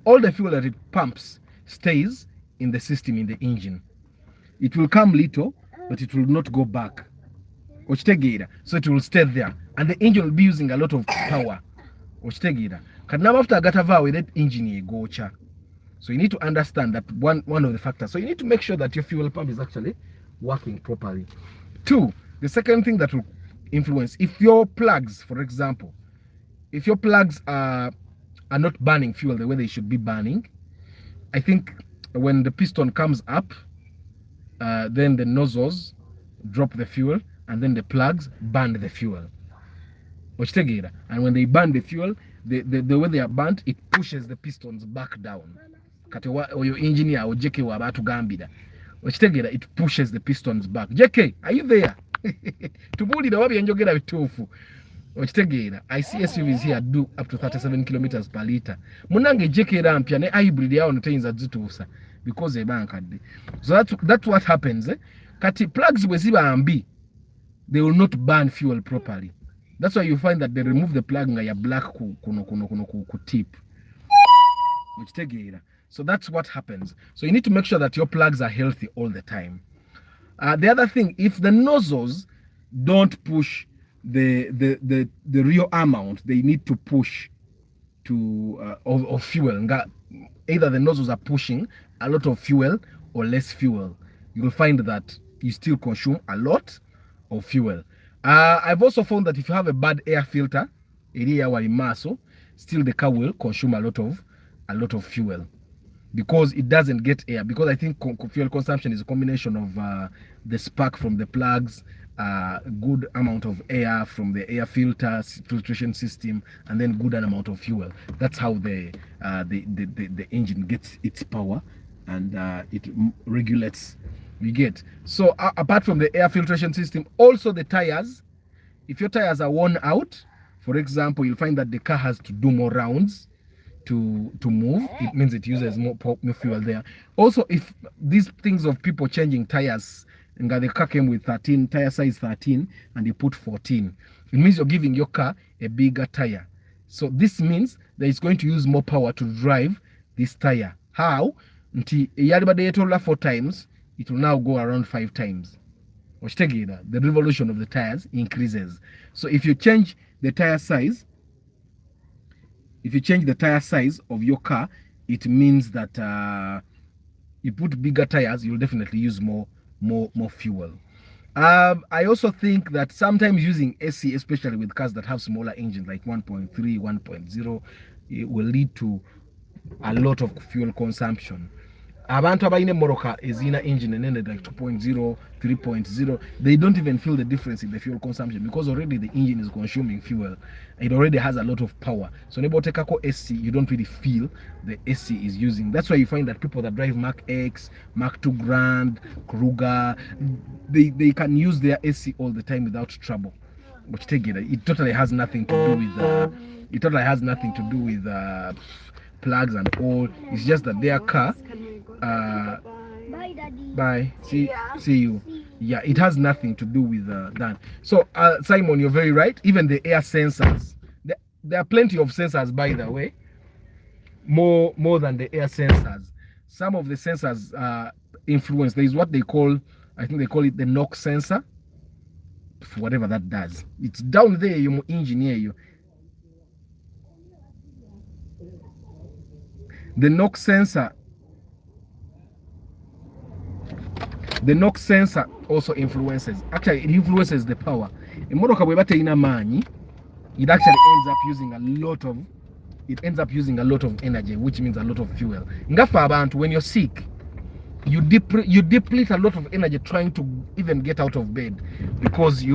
All the fuel that it pumps stays in the system, in the engine. It will come little, but it will not go back. So it will stay there, and the engine will be using a lot of power. After that engine gocha. So you need to understand that one of the factors. So you need to make sure that your fuel pump is actually working properly. 2, the second thing that will influence, if your plugs, for example, if your plugs are not burning fuel the way they should be burning, I think when the piston comes up, then the nozzles drop the fuel, and then the plugs burn the fuel. And when they burn the fuel, the way they are burnt, it pushes the pistons back down. Your engineer or JK were about to gambida. It pushes the pistons back. JK, are you there? Tubuli the wabi njogera bitufu. I see SUVs here do up to 37 kilometers per liter. Munange JK rampya ne hybrid yao notayinza zituusa because ebankadde. So that's what happens. Kati plugs bweziba ambi, they will not burn fuel properly. That's why you find that they remove the plug nga ya black ku tip. So that's what happens. So you need to make sure that your plugs are healthy all the time. The other thing, if the nozzles don't push the real amount they need to push to of fuel, either the nozzles are pushing a lot of fuel or less fuel, you will find that you still consume a lot of fuel. I've also found that if you have a bad air filter, still the car will consume a lot of fuel because it doesn't get air. Because I think fuel consumption is a combination of the spark from the plugs, good amount of air from the air filtration system, and then good amount of fuel. That's how the engine gets its power, and it regulates. You get. So apart from the air filtration system, also the tires. If your tires are worn out, for example, you'll find that the car has to do more rounds to move. It means it uses more fuel there. Also, if these things of people changing tires, and the car came with 13 tire size 13 and you put 14, it means you're giving your car a bigger tire. So this means that it's going to use more power to drive this tire. How? Until 4 times, it will now go around 5 times. The revolution of the tires increases. So if you change the tire size, of your car, it means that you put bigger tires, you'll definitely use more fuel. I also think that sometimes using AC, especially with cars that have smaller engines like 1.3, 1.0, it will lead to a lot of fuel consumption. Abantu abayine moroka ezina engine enene like 2.0, 3.0, they don't even feel the difference in the fuel consumption because already the engine is consuming fuel. It already has a lot of power. So nebo tekako SC, you don't really feel the SC is using. That's why you find that people that drive Mark X, Mark 2 Grand, Kruger, they can use their SC all the time without trouble. But it totally has nothing to do with plugs and all. It's just that their car
Bye, Daddy.
bye. See you. Yeah, it has nothing to do with that. So Simon, you're very right. Even the air sensors, there are plenty of sensors, by the way, more than the air sensors. Some of the sensors influence. There is what they call I think they call it the knock sensor, whatever that does. It's down there, you engineer. The knock sensor also influences, actually it influences the power. Emotoka bwe bateyina maanyi, it actually ends up using a lot of energy, which means a lot of fuel. Ngafa abantu, when you're sick, you deplete a lot of energy trying to even get out of bed, because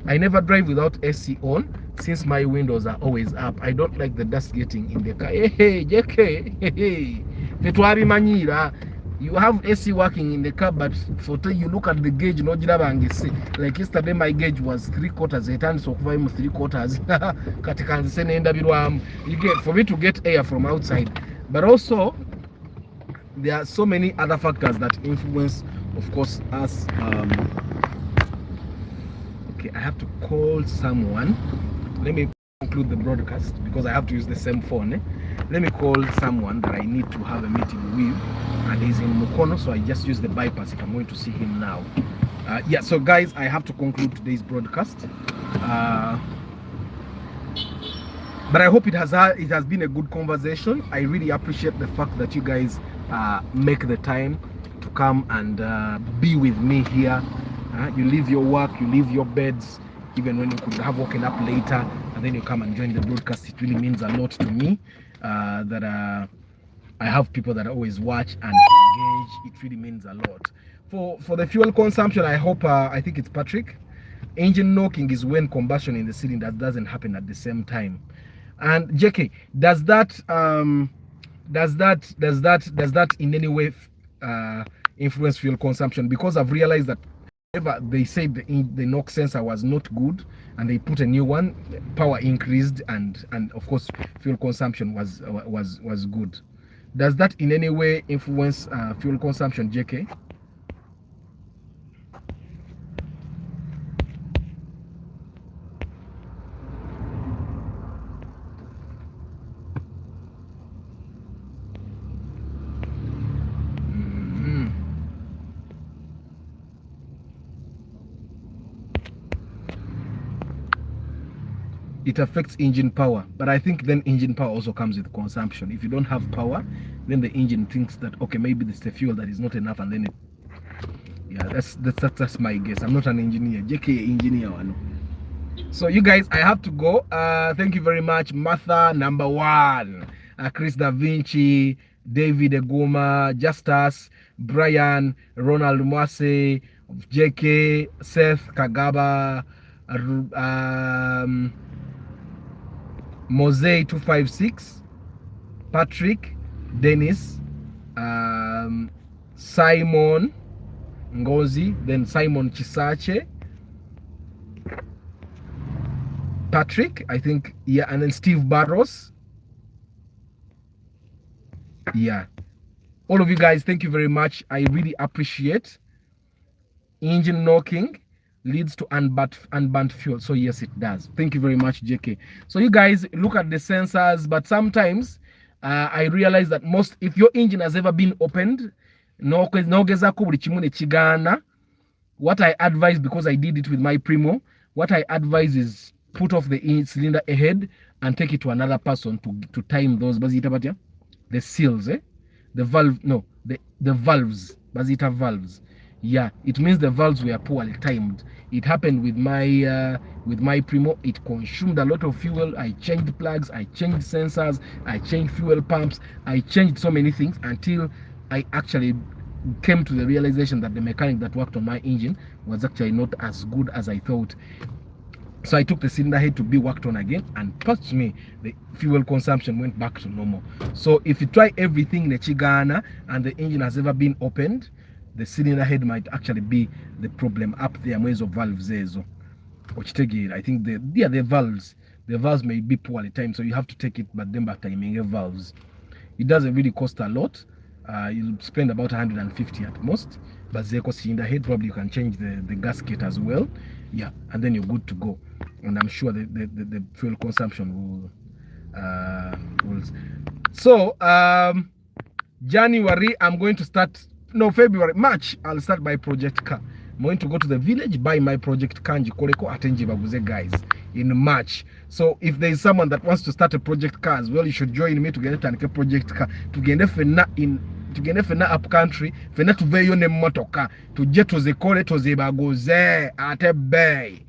I never drive without AC on, since my windows are always up. I don't like the dust getting in the car. Hey, JK, hey. You have AC working in the car, but for you look at the gauge, no jirabangise. Like yesterday, my gauge was 3/4. It turns so 3/4. You get, for me to get air from outside, but also there are so many other factors that influence, of course, us. Okay, I have to call someone. Let me conclude the broadcast because I have to use the same phone. Let me call someone that I need to have a meeting with, and he's in Mukono, so I just use the bypass if I'm going to see him now. Yeah, so guys, I have to conclude today's broadcast. But I hope it has been a good conversation. I really appreciate the fact that you guys make the time to come and be with me here. You leave your work, you leave your beds, even when you could have woken up later, and then you come and join the broadcast. It really means a lot to me that I have people that always watch and engage. It really means a lot. For the fuel consumption, I hope, I think it's Patrick. Engine knocking is when combustion in the cylinder doesn't happen at the same time. And JK, does that in any way influence fuel consumption? Because I've realized that they said the knock sensor was not good, and they put a new one, power increased, and of course fuel consumption was good. Does that in any way influence fuel consumption, JK? It affects engine power, but I think then engine power also comes with consumption. If you don't have power, then the engine thinks that, okay, maybe this is the fuel that is not enough, and then that's my guess. I'm not an engineer. JK engineer one. So you guys, I have to go. Thank you very much, Martha number 1, Chris Da Vinci, David Egoma, Justus, Brian, Ronald Mwase, JK, Seth Kagaba, Mosey 256, Patrick, Dennis, Simon Ngozi, then Simon Chisache, Patrick, I think, yeah, and then Steve Barros. Yeah, all of you guys, thank you very much. I really appreciate. Engine knocking leads to unburnt fuel. So yes, it does. Thank you very much, JK. So you guys look at the sensors, but sometimes I realize that if your engine has ever been opened, what I advise, because I did it with my Primo, what I advise is put off the cylinder ahead and take it to another person to time those the seals, the valve, no, the valves, valves. Yeah, it means the valves were poorly timed. It happened with my Primo. It consumed a lot of fuel. I changed plugs, I changed sensors, I changed fuel pumps, I changed so many things until I actually came to the realization that the mechanic that worked on my engine was actually not as good as I thought. So I took the cylinder head to be worked on again, and trust me, the fuel consumption went back to normal. So if you try everything in the Chigana and the engine has ever been opened, the cylinder head might actually be the problem up there. Ways of valves ezo. I think the valves may be poorly timed, so you have to take it, but then by timing the valves. It doesn't really cost a lot. You'll spend about 150 at most, but the cylinder head, probably you can change the gasket as well. Yeah, and then you're good to go. And I'm sure the fuel consumption will. So January, I'm going to start February, March, I'll start my project car. I'm going to go to the village, buy my project car, guys, in March. So if there is someone that wants to start a project car as well, you should join me to get a project car. To get fena up country, fena to veyo ne motoka, to jet to the kole to the bagoze at a bay.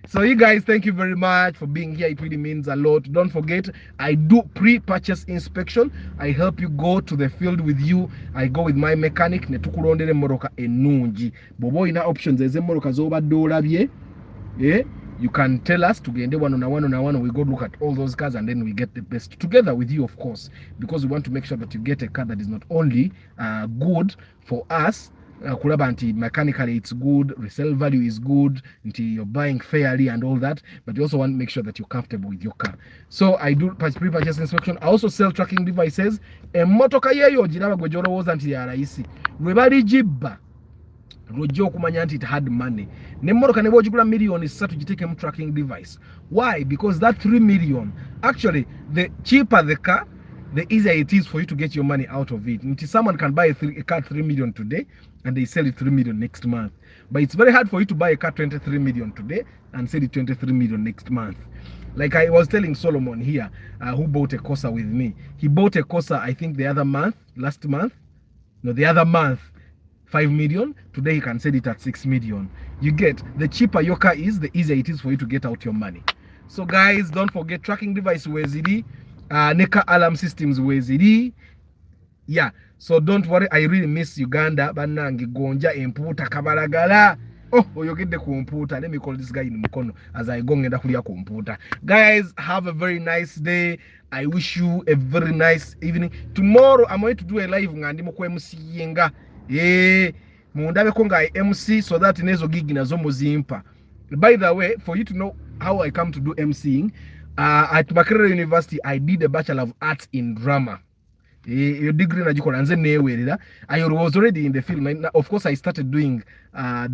So you guys, thank you very much for being here. It really means a lot. Don't forget, I do pre-purchase inspection. I help you go to the field with you. I go with my mechanic. Netukurondere moroka enungi. Bobo ina options eze moroka zoba dola bie. Yeah, you can tell us to get one on one. We go look at all those cars and then we get the best together with you, of course, because we want to make sure that you get a car that is not only good for us. Mechanically it's good, resale value is good, until you're buying fairly and all that, but you also want to make sure that you're comfortable with your car. So I do pre-purchase inspection. I also sell tracking devices. Emotoka yeyo jiraba gwejolo woza nti ya raisi lwebali jibba lwojja okumanya nti it had money nemmotoka ne bwogigula million 3 gitekemu tracking device. Why? Because that 3 million, actually the cheaper the car, the easier it is for you to get your money out of it. Until someone can buy a car 3 million today and they sell it 3 million next month. But it's very hard for you to buy a car 23 million today and sell it 23 million next month. Like I was telling Solomon here, who bought a Corsa with me. He bought a Corsa, I think the other month, the other month, 5 million. Today he can sell it at 6 million. You get, the cheaper your car is, the easier it is for you to get out your money. So guys, don't forget tracking device wezidi. Neka alarm systems weziri. Yeah, so don't worry, I really miss Uganda. Banangi gonja emputa kabalagala. Oh, oyogede kumputa. Let me call this guy in Mukono as I go ngenda kulia kumputa. Guys, have a very nice day. I wish you a very nice evening. Tomorrow I'm going to do a live ngandi mukwe MC yenga. Mundabe konga MC so that nezo gigi nazo muzimpa. By the way, for you to know how I come to do MCing, at Makerere University, I did a Bachelor of Arts in Drama. Your degree I was already in the film. Of course, I started doing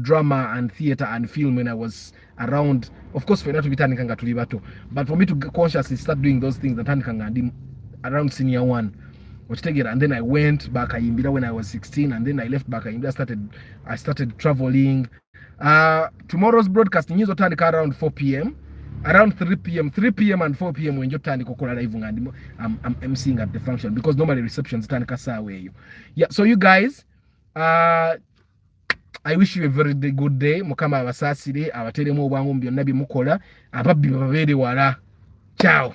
drama and theater and film when I was around. Of course, for not to be tanikanga to libato, but for me to consciously start doing those things, that tanikanga around senior 1. And then I went back when I was 16, and then I left back. I started traveling. Tomorrow's broadcasting is around 4 p.m. Around 3 p.m. and 4 p.m. when you're turning Kokora live, I'm emceeing at the function because normally receptions turn away. Yeah, so you guys, I wish you a very good day. Mukama abasasire abateremu obwangu byonna bye mukola ababbi babere wala. Ciao.